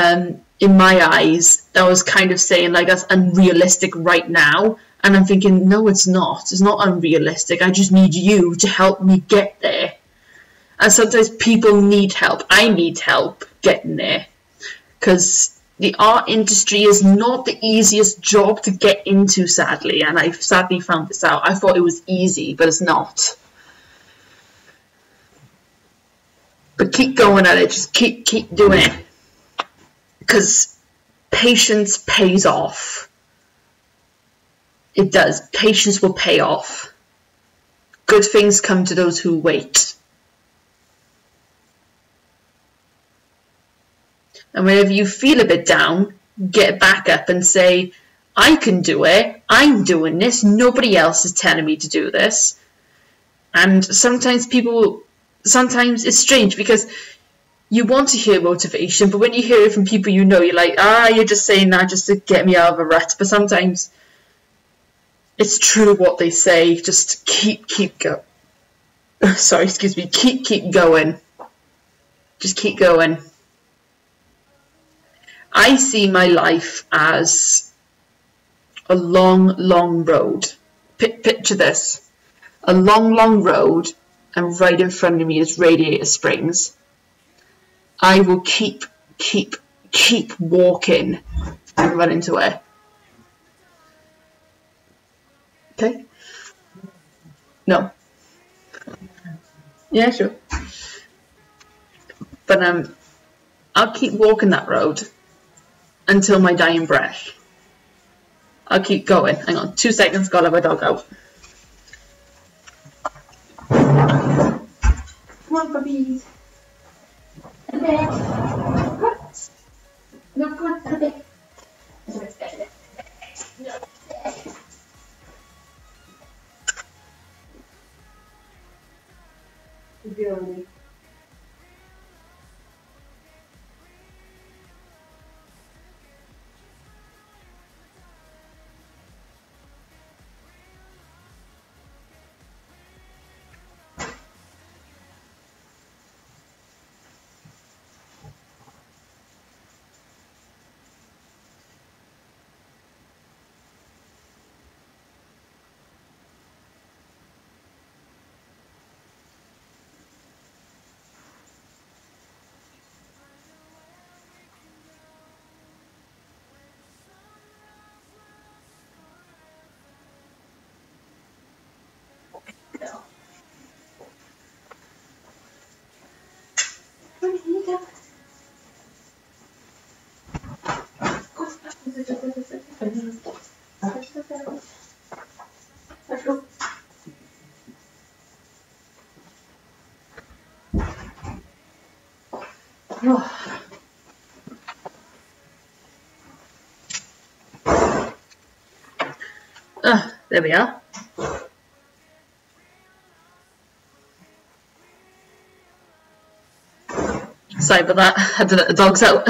in my eyes, that was kind of saying that's unrealistic right now. And I'm thinking, no, it's not. It's not unrealistic. I just need you to help me get there. And sometimes people need help. I need help getting there. Because the art industry is not the easiest job to get into, sadly. And I've sadly found this out. I thought it was easy, but it's not. But keep going at it. Just keep doing it. Because patience pays off. It does. Patience will pay off. Good things come to those who wait. And whenever you feel a bit down, get back up and say, I can do it. I'm doing this. Nobody else is telling me to do this. And sometimes it's strange, because you want to hear motivation, but when you hear it from people you know, you're like, you're just saying that just to get me out of a rut. But sometimes it's true what they say. Just keep go. Sorry, excuse me. Keep going. Just keep going. I see my life as a long road. Picture this. A long road, and right in front of me is Radiator Springs. I will keep walking and run into it. Okay? No. Yeah, sure. But I'll keep walking that road until my dying breath. I'll keep going. Hang on, 2 seconds, gotta let my dog out. Come on, puppies. No, come on, puppy. Good. Let's go. There we are. Sorry about that. I had to let the dogs out.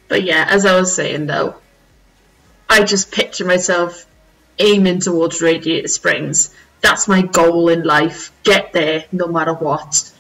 But yeah, as I was saying though, I just picture myself aiming towards Radiator Springs. That's my goal in life. Get there no matter what.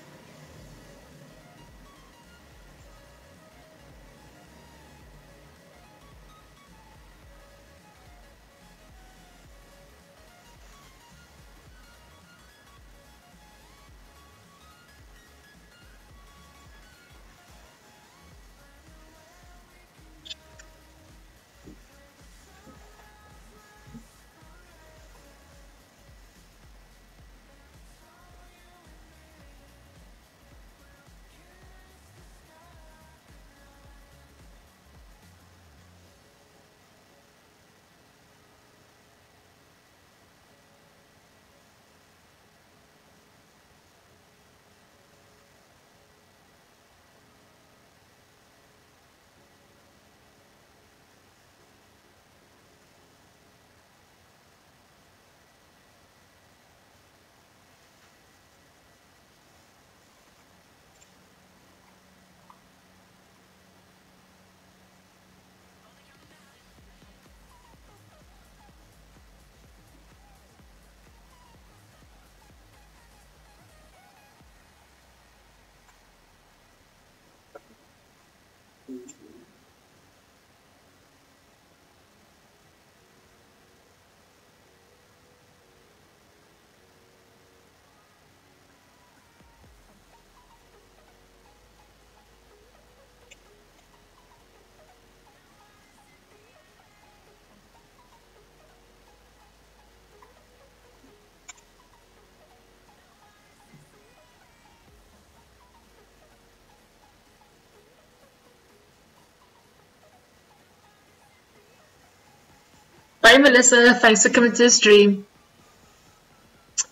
Bye, Melissa. Thanks for coming to the stream.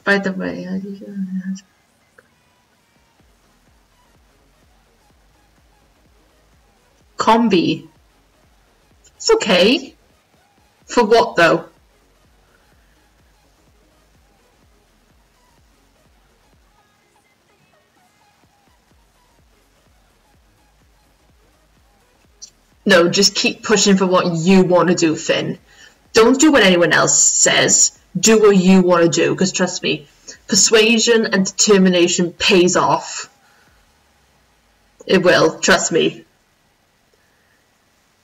By the way, Combi. It's okay. For what, though? No, just keep pushing for what you want to do, Finn. Don't do what anyone else says. Do what you want to do, because trust me, persuasion and determination pays off. It will, trust me.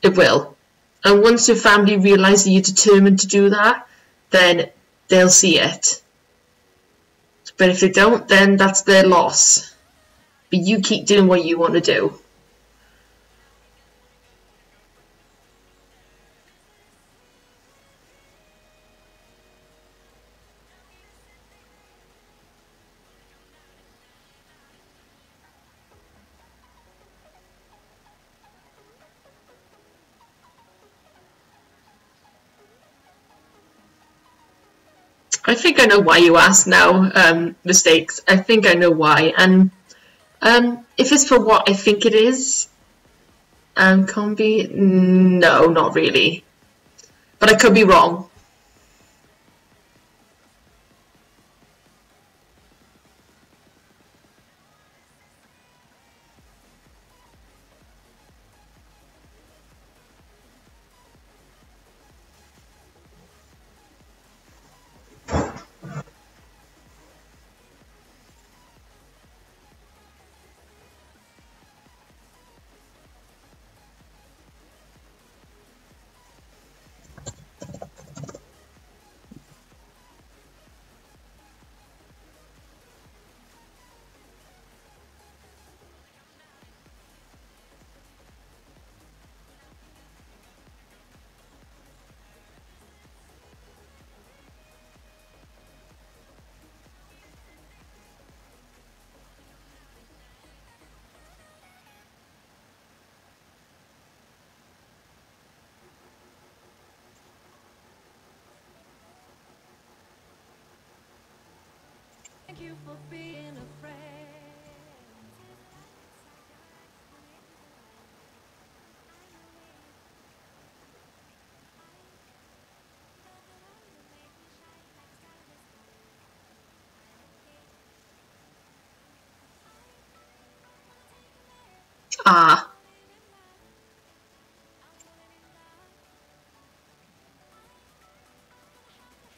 It will. And once your family realise that you're determined to do that, then they'll see it. But if they don't, then that's their loss. But you keep doing what you want to do. I think I know why you asked now, Mistakes. I think I know why. And if it's for what I think it is, Combi, no, not really. But I could be wrong. Thank you for being a friend. Ah.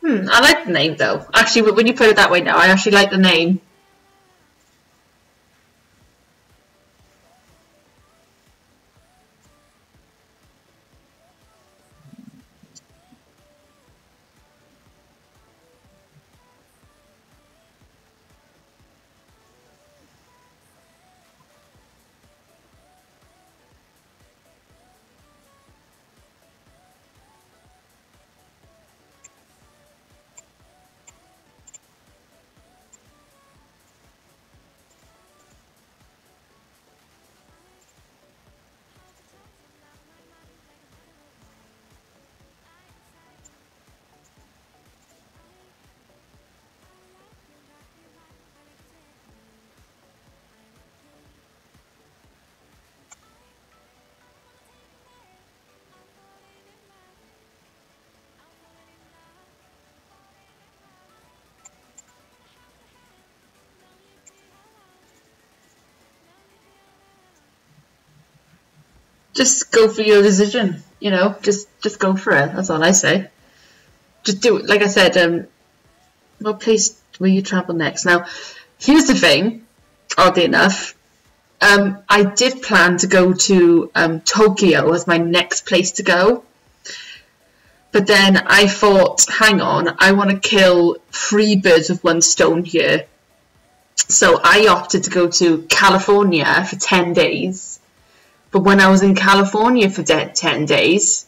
I like the name though. Actually, when you put it that way now, I actually like the name. Just go for your decision, you know, just go for it. That's all I say. Just do it. Like I said, what place will you travel next? Now, here's the thing, oddly enough, I did plan to go to Tokyo as my next place to go. But then I thought, hang on, I want to kill 3 birds with 1 stone here. So I opted to go to California for 10 days. But when I was in California for 10 days,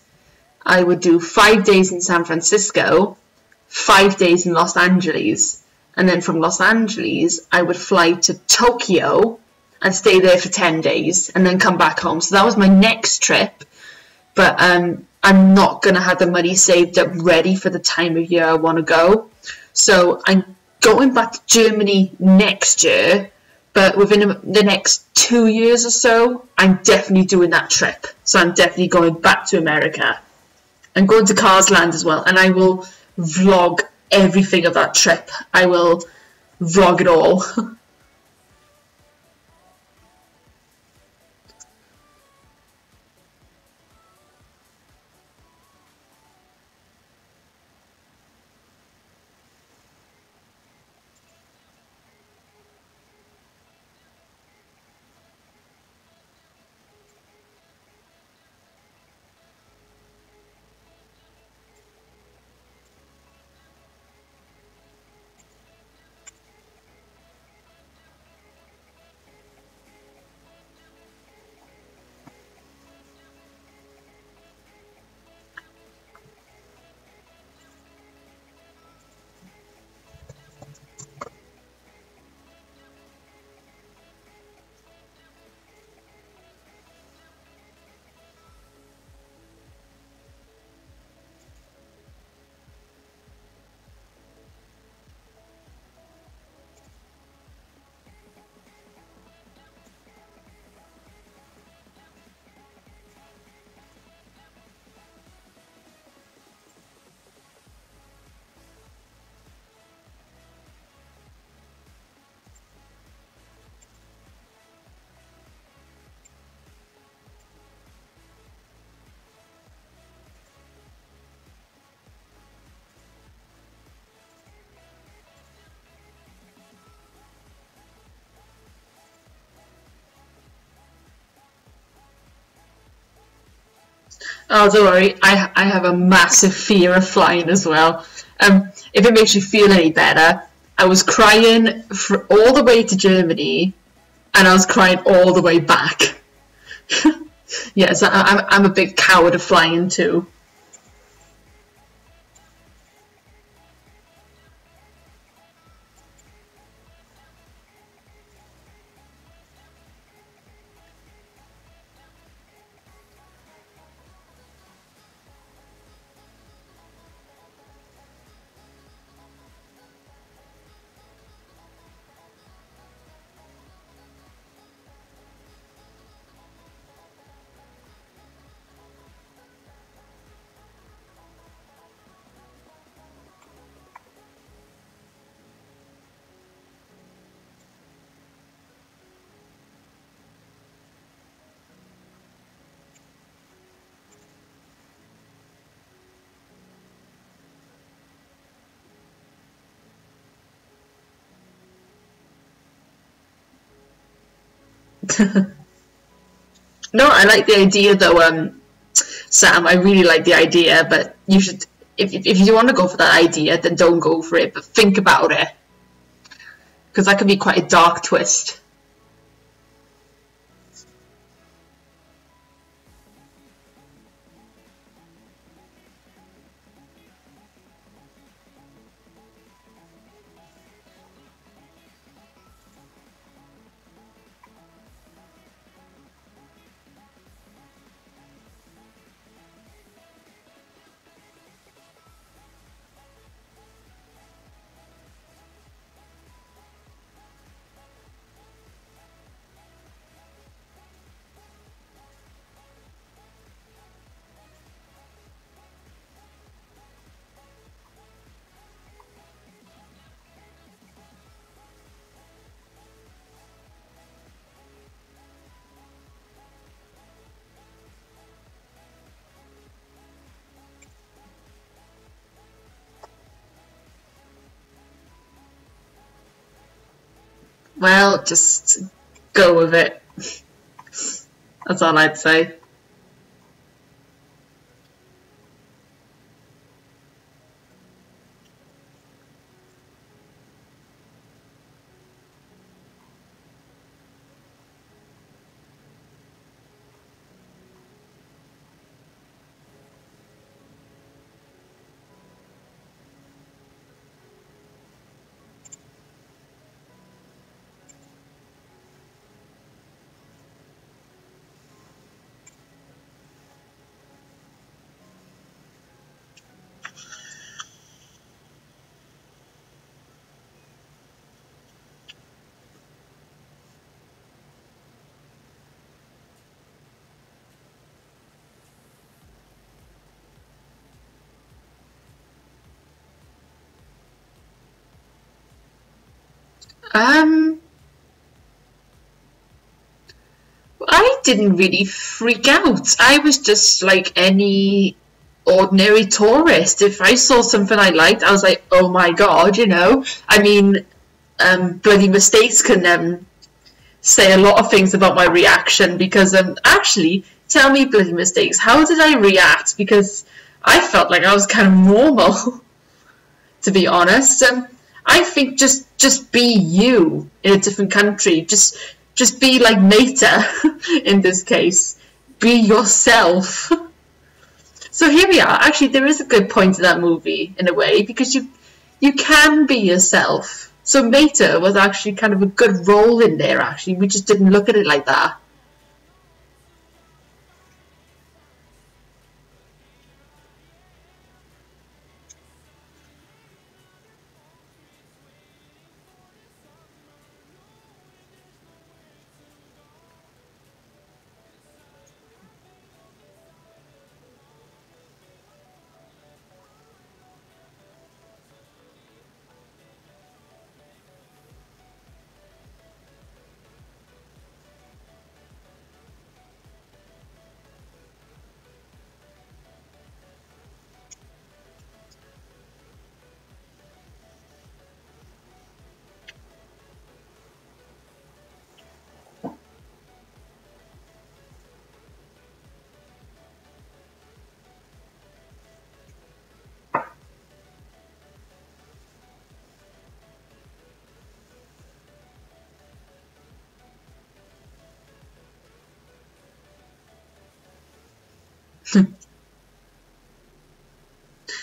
I would do 5 days in San Francisco, 5 days in Los Angeles. And then from Los Angeles, I would fly to Tokyo and stay there for 10 days and then come back home. So that was my next trip. But I'm not going to have the money saved up ready for the time of year I want to go. So I'm going back to Germany next year, but within the next 2 years or so, I'm definitely doing that trip. So I'm definitely going back to America. I'm going to Carsland as well, and I will vlog everything of that trip. I will vlog it all. Oh, don't worry. I have a massive fear of flying as well. If it makes you feel any better, I was crying for all the way to Germany, and I was crying all the way back. Yes, I'm a big coward of flying too. No, I like the idea though, Sam. I really like the idea, but you should, if you want to go for that idea, then don't go for it. But think about it, because that could be quite a dark twist. Well, just go with it. That's all I'd say. Um, I didn't really freak out. I was just like any ordinary tourist. If I saw something I liked, I was like, oh my god, you know. I mean, Bloody Mistakes can say a lot of things about my reaction because actually, tell me, Bloody Mistakes, how did I react? Because I felt like I was kind of normal, to be honest. I think just be you in a different country. Just be like Nata in this case. Be yourself. So here we are. Actually, there is a good point to that movie in a way because you can be yourself. So Mater was actually kind of a good role in there. Actually, we just didn't look at it like that.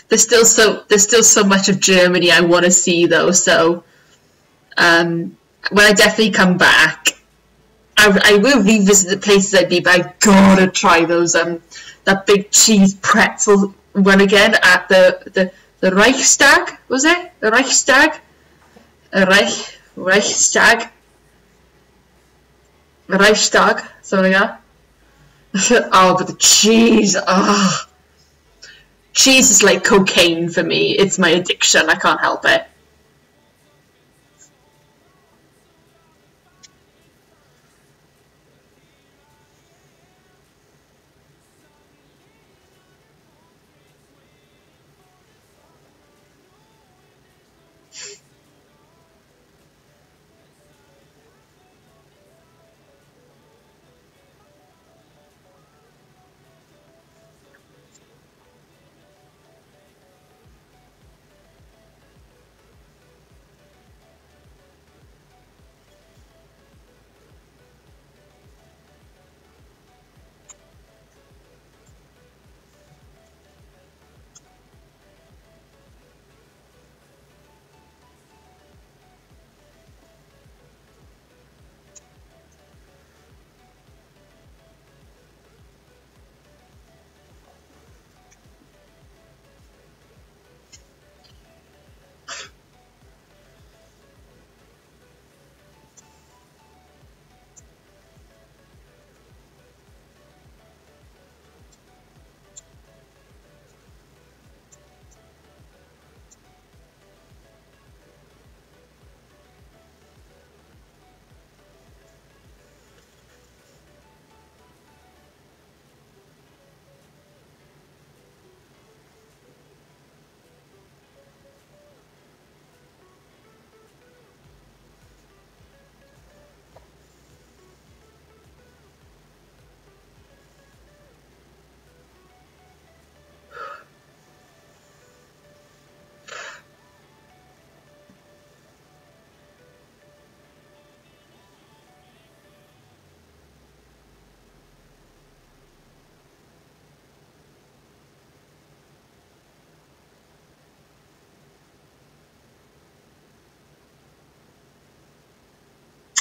There's still so much of Germany I want to see though. So when I definitely come back, I will revisit the places I've been, but I gotta try those that big cheese pretzel one again at the Reichstag, was it? The Reichstag? Reichstag? Reichstag, something like that. Oh, but the cheese, oh. Cheese is like cocaine for me. It's my addiction, I can't help it.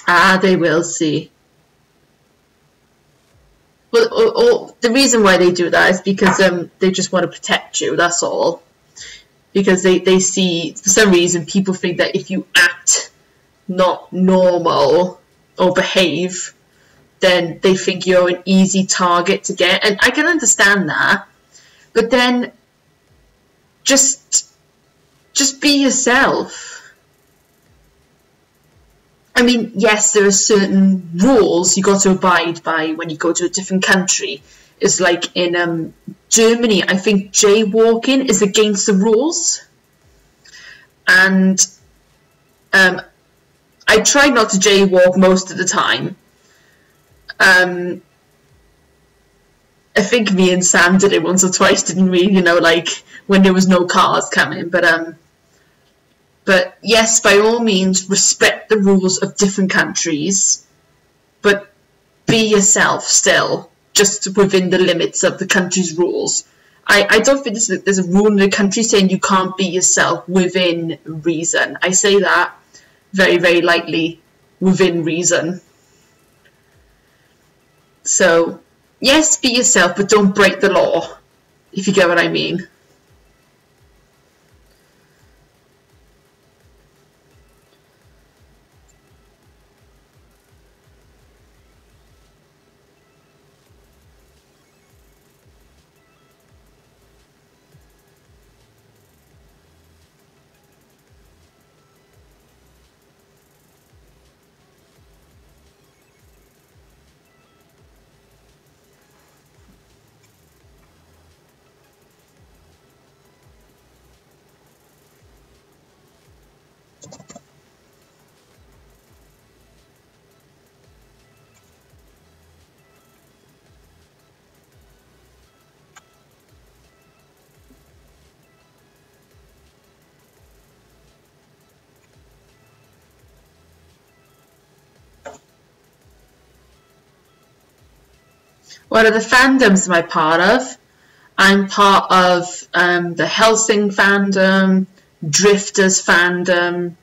Ah, they will see. Well, the reason why they do that is because they just want to protect you, that's all. Because they see, for some reason, people think that if you act not normal or behave, then they think you're an easy target to get. And I can understand that. But then, just be yourself. I mean, yes, there are certain rules you got to abide by when you go to a different country. It's like in Germany, I think jaywalking is against the rules. And I try not to jaywalk most of the time. I think me and Sam did it once or twice, didn't we? You know, like when there was no cars coming. But yes, by all means, respect the rules of different countries, but be yourself still, just within the limits of the country's rules. I don't think there's a rule in the country saying you can't be yourself within reason. I say that very, very lightly, within reason. So, yes, be yourself, but don't break the law, if you get what I mean. What are the fandoms am I part of? I'm part of the Hellsing fandom, Drifters fandom,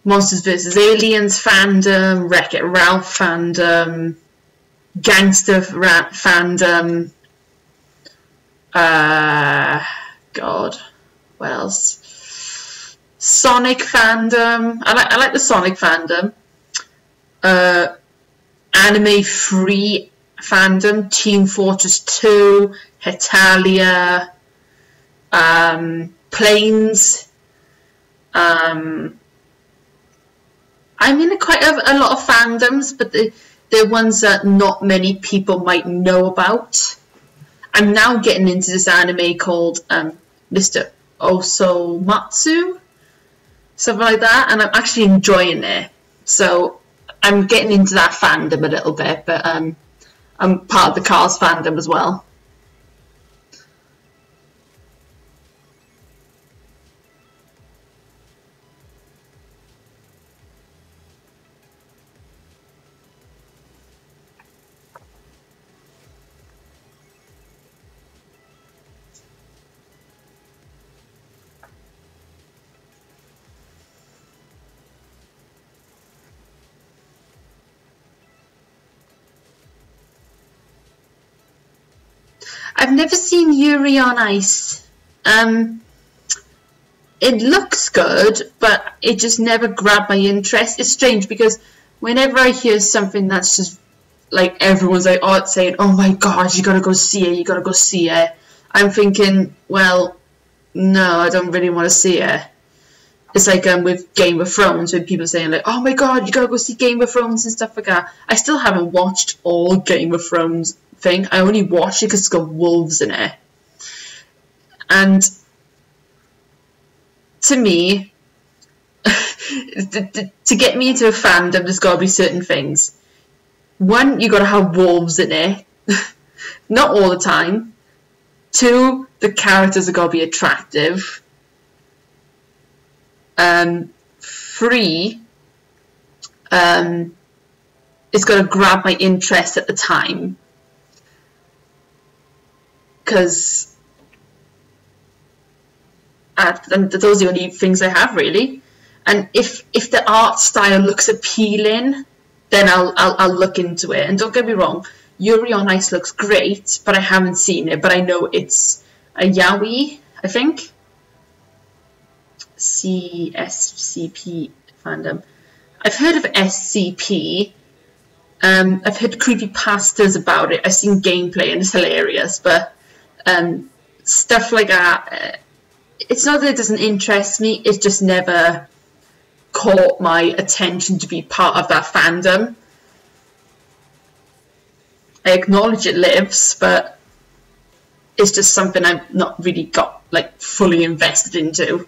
Monsters vs. Aliens fandom, Wreck-It Ralph fandom, Gangster fandom, God, what else? Sonic fandom. I like the Sonic fandom. Anime free fandom, Team Fortress 2, Hetalia, Planes. I'm in quite a lot of fandoms, but they're ones that not many people might know about. I'm now getting into this anime called Mr. Osomatsu, something like that, and I'm actually enjoying it. So I'm getting into that fandom a little bit, but I'm part of the Cars fandom as well. I've never seen Yuri on Ice. It looks good, but it just never grabbed my interest. It's strange because whenever I hear something that's just like everyone's like saying, "Oh my God, you gotta go see it, you gotta go see it," I'm thinking, well, no, I don't really want to see it. It's like with Game of Thrones, when people are saying like, "Oh my God, you gotta go see Game of Thrones" and stuff like that. I still haven't watched all Game of Thrones thing. I only watched it because it's got wolves in it. And to me, to get me into a fandom, there's got to be certain things. One, you got to have wolves in it. Not all the time. Two, the characters have got to be attractive. Three, it's got to grab my interest at the time. Because those are the only things I have, really. And if the art style looks appealing, then I'll look into it. And don't get me wrong, Yuri on Ice looks great, but I haven't seen it. But I know it's a yaoi, I think. CSCP fandom. I've heard of SCP. I've heard creepypastas about it. I've seen gameplay and it's hilarious, but stuff like that, it's not that it doesn't interest me, it's just never caught my attention to be part of that fandom. I acknowledge it lives, but it's just something I've not really got like fully invested into.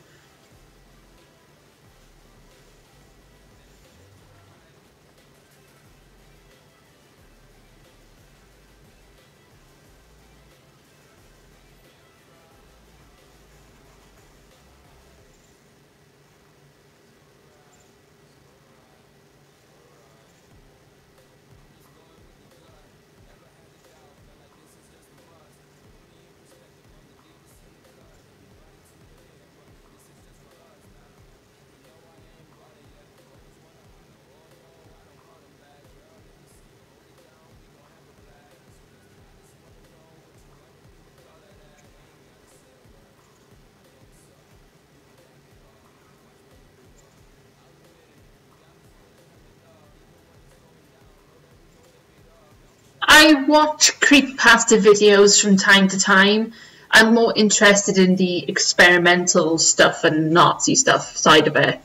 I watch creepypasta videos from time to time. I'm more interested in the experimental stuff and Nazi stuff side of it.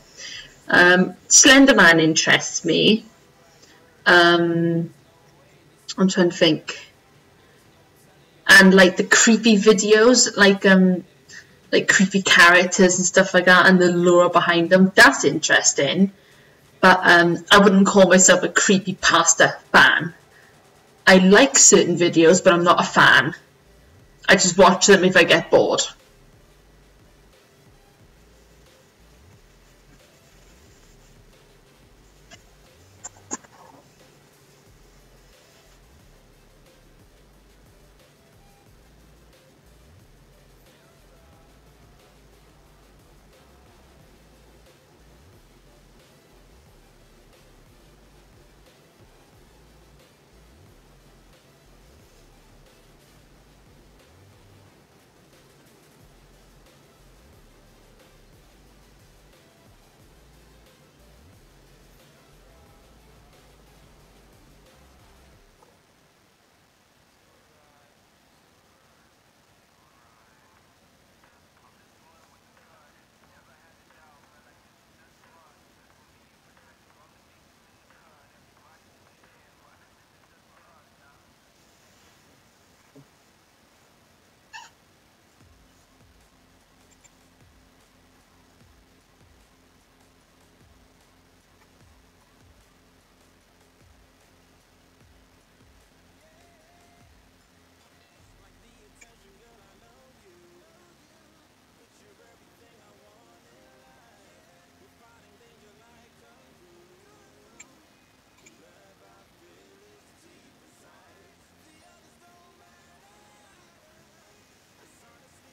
Slenderman interests me. I'm trying to think. And like the creepy videos, like creepy characters and stuff like that, and the lore behind them. That's interesting. But I wouldn't call myself a creepypasta fan. I like certain videos, but I'm not a fan. I just watch them if I get bored.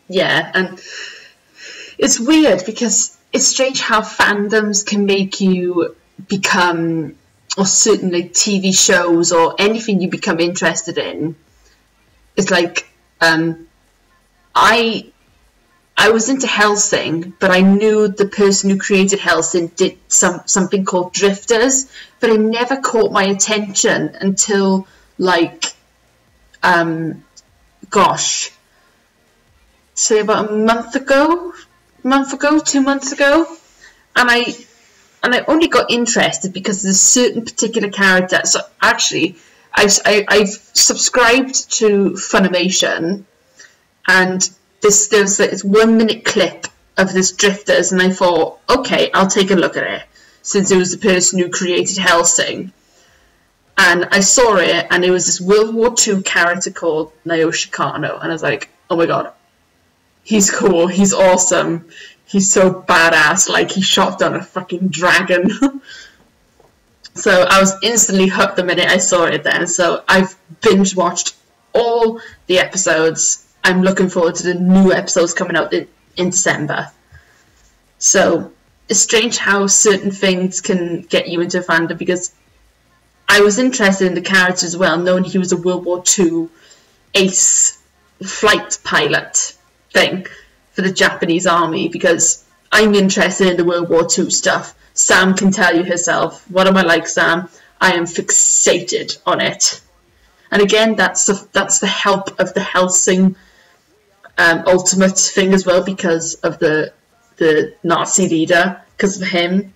Yeah, and it's weird because it's strange how fandoms can make you become, or certain like TV shows or anything you become interested in. It's like I was into Hellsing, but I knew the person who created Hellsing did something called Drifters, but it never caught my attention until like gosh, say about a month ago, 2 months ago, and I only got interested because there's a certain particular character. So actually, I've subscribed to Funimation, and there's this 1 minute clip of this Drifters, and I thought, okay, I'll take a look at it, since it was the person who created Hellsing. And I saw it, and it was this World War II character called Naoshi Kano, and I was like, oh my god, he's cool, he's awesome, he's so badass, like he shot down a fucking dragon. So I was instantly hooked the minute I saw it then, so I've binge watched all the episodes. I'm looking forward to the new episodes coming out in December. So it's strange how certain things can get you into fandom, because I was interested in the character as well, knowing he was a World War II ace flight pilot thing for the Japanese army, because I'm interested in the World War II stuff. Sam can tell you herself. What am I like, Sam? I am fixated on it. And again, that's the help of the Hellsing ultimate thing as well because of the Nazi leader, because of him.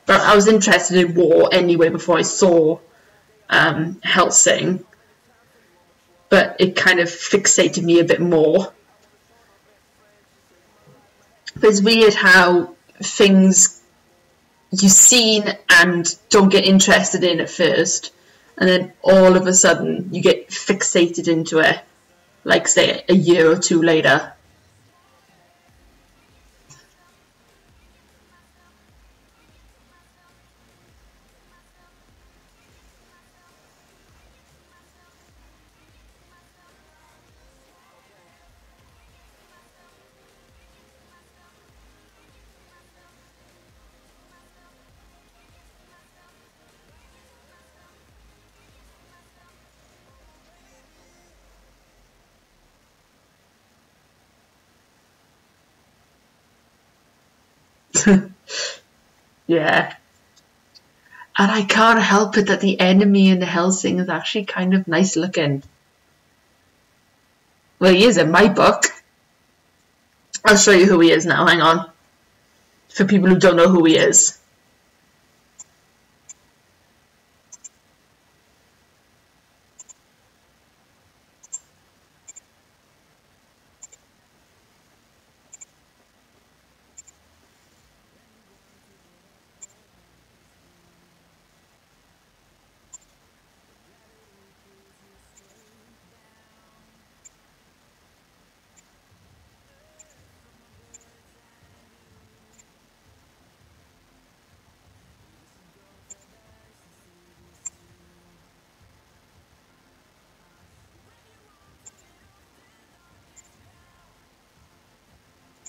But I was interested in war anyway before I saw Hellsing. But it kind of fixated me a bit more. But it's weird how things you've seen and don't get interested in at first, and then all of a sudden you get fixated into it, like say a year or two later. Yeah. And I can't help it that the enemy in the Hellsing is actually kind of nice looking. Well, he is in my book. I'll show you who he is now, hang on. For people who don't know who he is.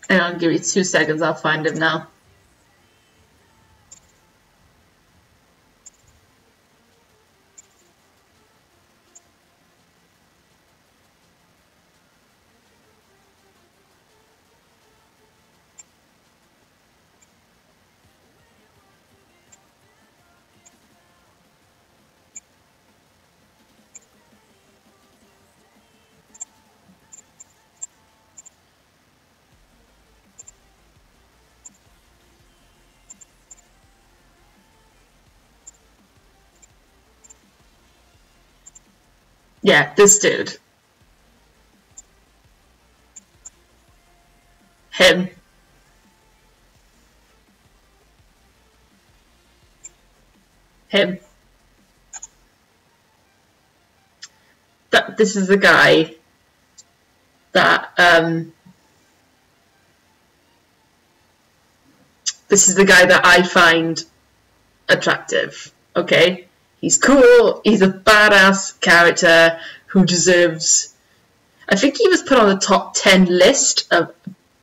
Hang on, give me 2 seconds, I'll find him now. Yeah, this dude. Him. Him. This is the guy that this is the guy that I find attractive. Okay? He's cool, he's a badass character who deserves... I think he was put on the top 10 list of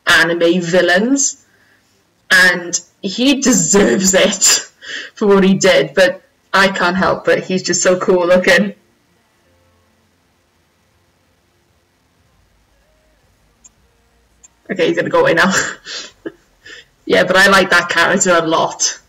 anime villains, and he deserves it for what he did, but I can't help it, he's just so cool looking. Okay, he's gonna go away now. Yeah, but I like that character a lot.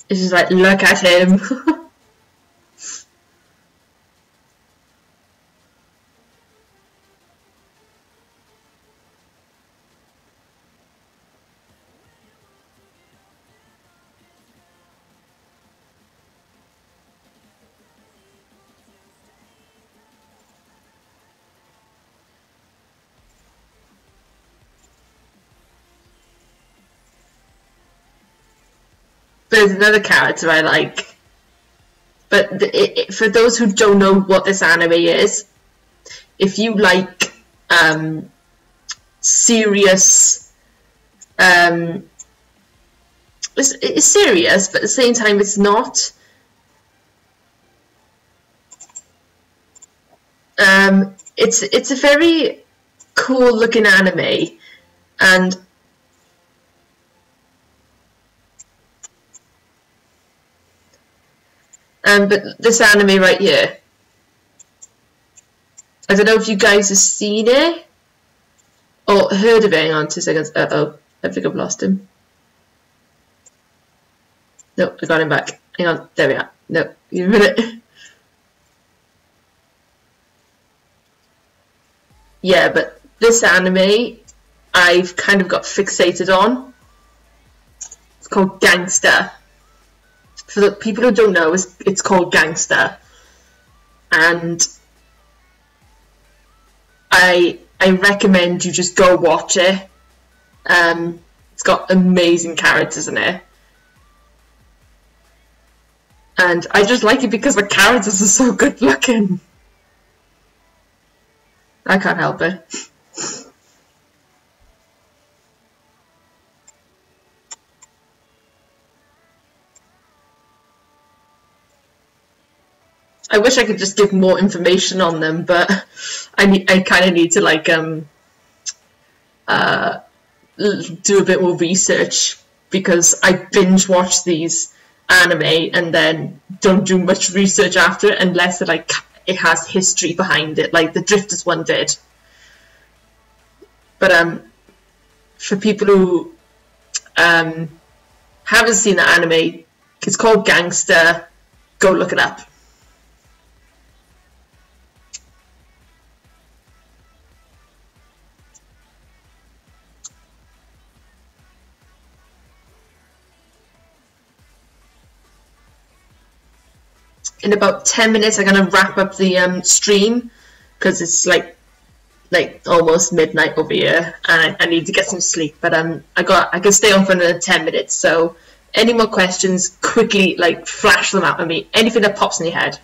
It's just like, look at him. There's another character I like, but for those who don't know what this anime is, if you like serious, it's serious, but at the same time it's not. It's a very cool looking anime, and but this anime right here, I don't know if you guys have seen it, not heard of it. Hang on 2 seconds. Uh-oh. I think I've lost him. Nope, I got him back. Hang on. There we are. No, give me a minute. Yeah, but this anime I've kind of got fixated on. It's called Gangster. For the people who don't know, it's called Gangster. And I recommend you just go watch it. It's got amazing characters in it. And I just like it because the characters are so good looking. I can't help it. I wish I could just give more information on them, but I kind of need to like do a bit more research because I binge watch these anime and then don't do much research after it unless it has history behind it, like the Drifters one did. But for people who haven't seen the anime, it's called Gangster. Go look it up. In about 10 minutes, I'm gonna wrap up the stream because it's like almost midnight over here, and I need to get some sleep. But I can stay on for another 10 minutes. So any more questions? Quickly, like flash them out at me. Anything that pops in your head.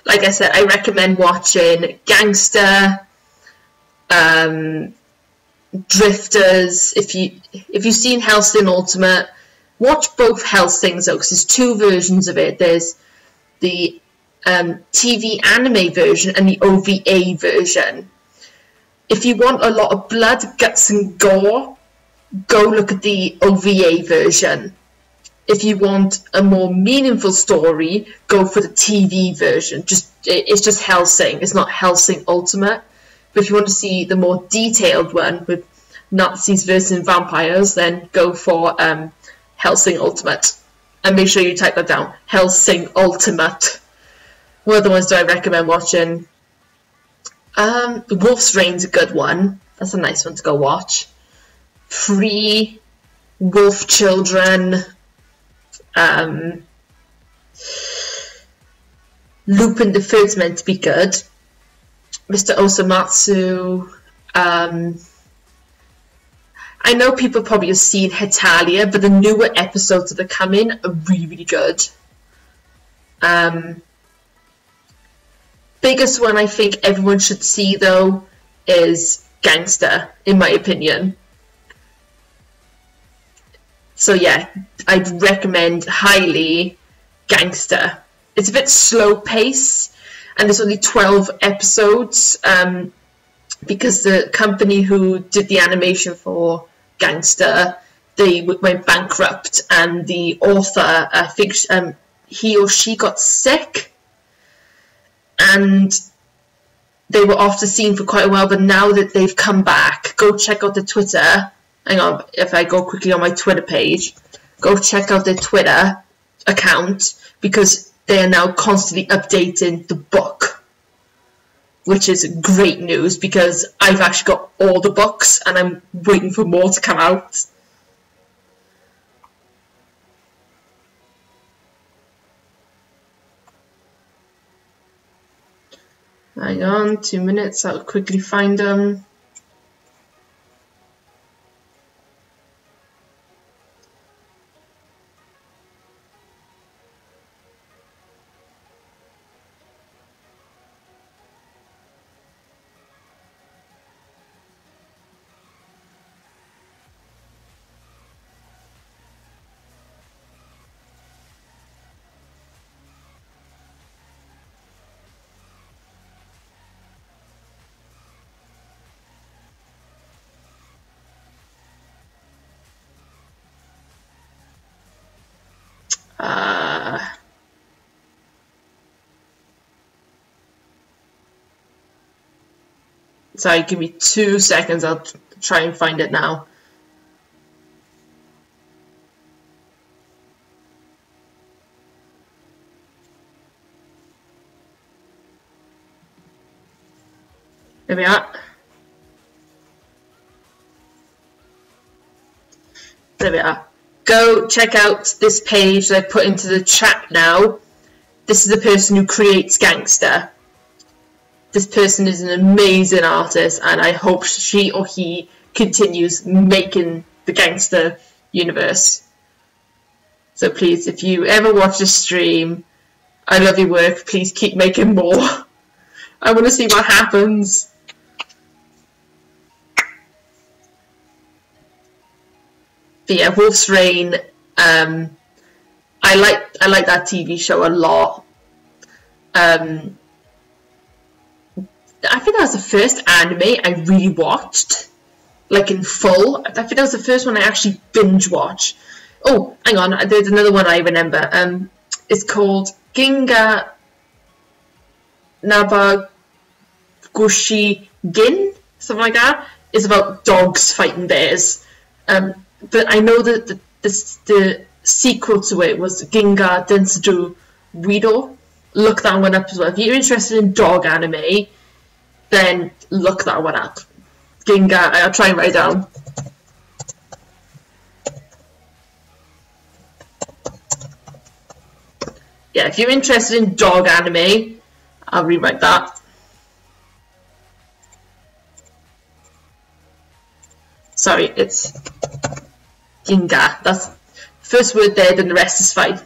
Like I said, I recommend watching Gangster, Drifters. If you've seen Hellsing Ultimate, watch both Hellsings though, because there's two versions of it. There's the TV anime version and the OVA version. If you want a lot of blood, guts, and gore, go look at the OVA version. If you want a more meaningful story, go for the TV version. It's just Hellsing. It's not Hellsing Ultimate. But if you want to see the more detailed one with Nazis versus vampires, then go for Hellsing Ultimate. And make sure you type that down. Hellsing Ultimate. What other ones do I recommend watching? Wolf's Rain's a good one. That's a nice one to go watch. Free, Wolf Children, Lupin the Third's meant to be good. Mr. Osamatsu. I know people probably have seen Hetalia, but the newer episodes that are coming are really, really good. Biggest one I think everyone should see though is Gangster, in my opinion. So yeah, I'd recommend highly Gangster. It's a bit slow pace, and there's only 12 episodes because the company who did the animation for Gangster, they went bankrupt, and the author, I think he or she got sick, and they were off the scene for quite a while, but now that they've come back, go check out the Twitter. Hang on, if I go quickly on my Twitter page, go check out their Twitter account, because they are now constantly updating the book, which is great news because I've actually got all the books and I'm waiting for more to come out. Hang on, 2 minutes, I'll quickly find them. Sorry, give me 2 seconds. I'll try and find it now. There we are. There we are. Go check out this page that I put into the chat now. This is the person who creates Gangster. This person is an amazing artist, and I hope she or he continues making the Gangster universe. So please, if you ever watch this stream, I love your work. Please keep making more. I want to see what happens. But yeah, Wolf's Rain. I like that TV show a lot. I think that was the first anime I really watched, like in full. I think that was the first one I actually binge watched. Oh, hang on, there's another one I remember. It's called Ginga Nabagushi Gin, something like that. It's about dogs fighting bears. But I know that the sequel to it was Ginga Densetsu Wido. Look that one up as well. If you're interested in dog anime, then look that one up. Ginga, I'll try and write it down. Yeah, if you're interested in dog anime, I'll rewrite that. Sorry, it's Ginga. That's first word there, then the rest is fine.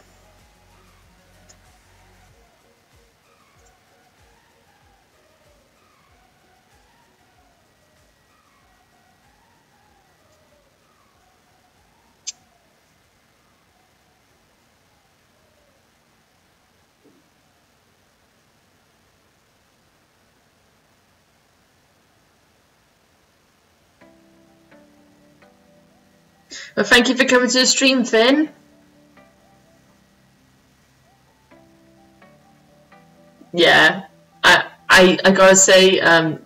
Well, thank you for coming to the stream, Finn. Yeah, I gotta say, I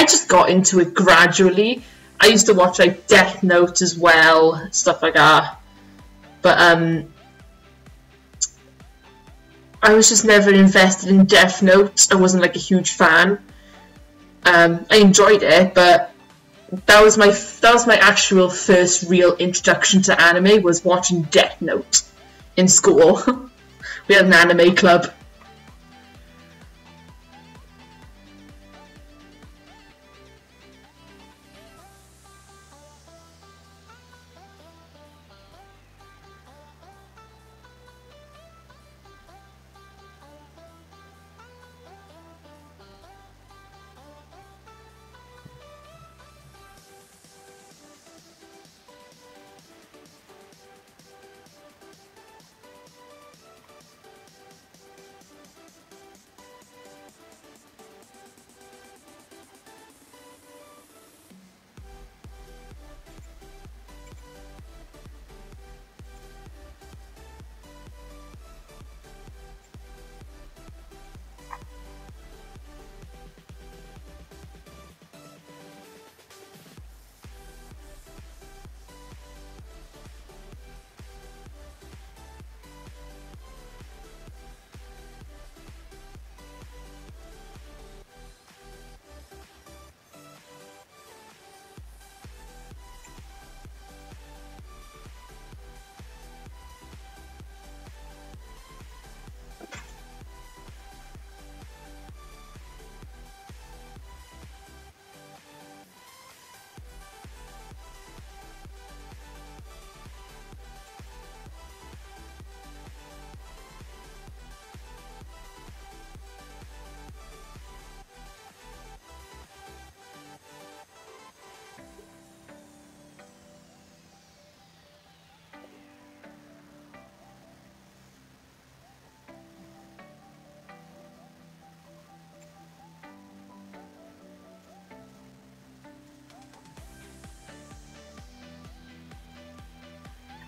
just got into it gradually. I used to watch like Death Note as well, stuff like that. But I was just never invested in Death Note. I wasn't like a huge fan. I enjoyed it, but that was my actual first real introduction to anime, was watching Death Note in school. We had an anime club.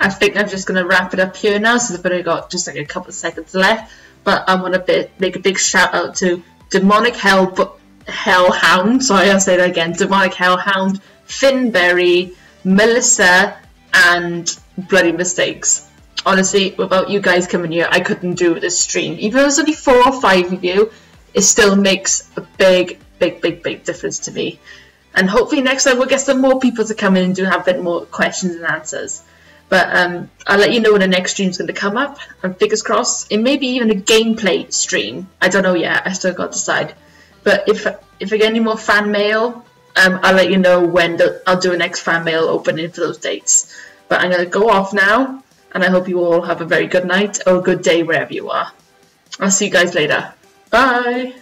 I think I'm just going to wrap it up here now, since I've only got just like a couple of seconds left. But I want to make a big shout out to Demonic Hellhound, sorry I'll say that again, Demonic Hellhound, Finberry, Melissa, and Bloody Mistakes. Honestly, without you guys coming here, I couldn't do this stream. Even though there's only 4 or 5 of you, it still makes a big difference to me. And hopefully next time we'll get some more people to come in and do have a bit more questions and answers. But I'll let you know when the next stream's going to come up. And fingers crossed, it may be even a gameplay stream. I don't know yet. I still got to decide. But if I get any more fan mail, I'll let you know when I'll do a next fan mail opening for those dates. But I'm going to go off now, and I hope you all have a very good night or a good day wherever you are. I'll see you guys later. Bye!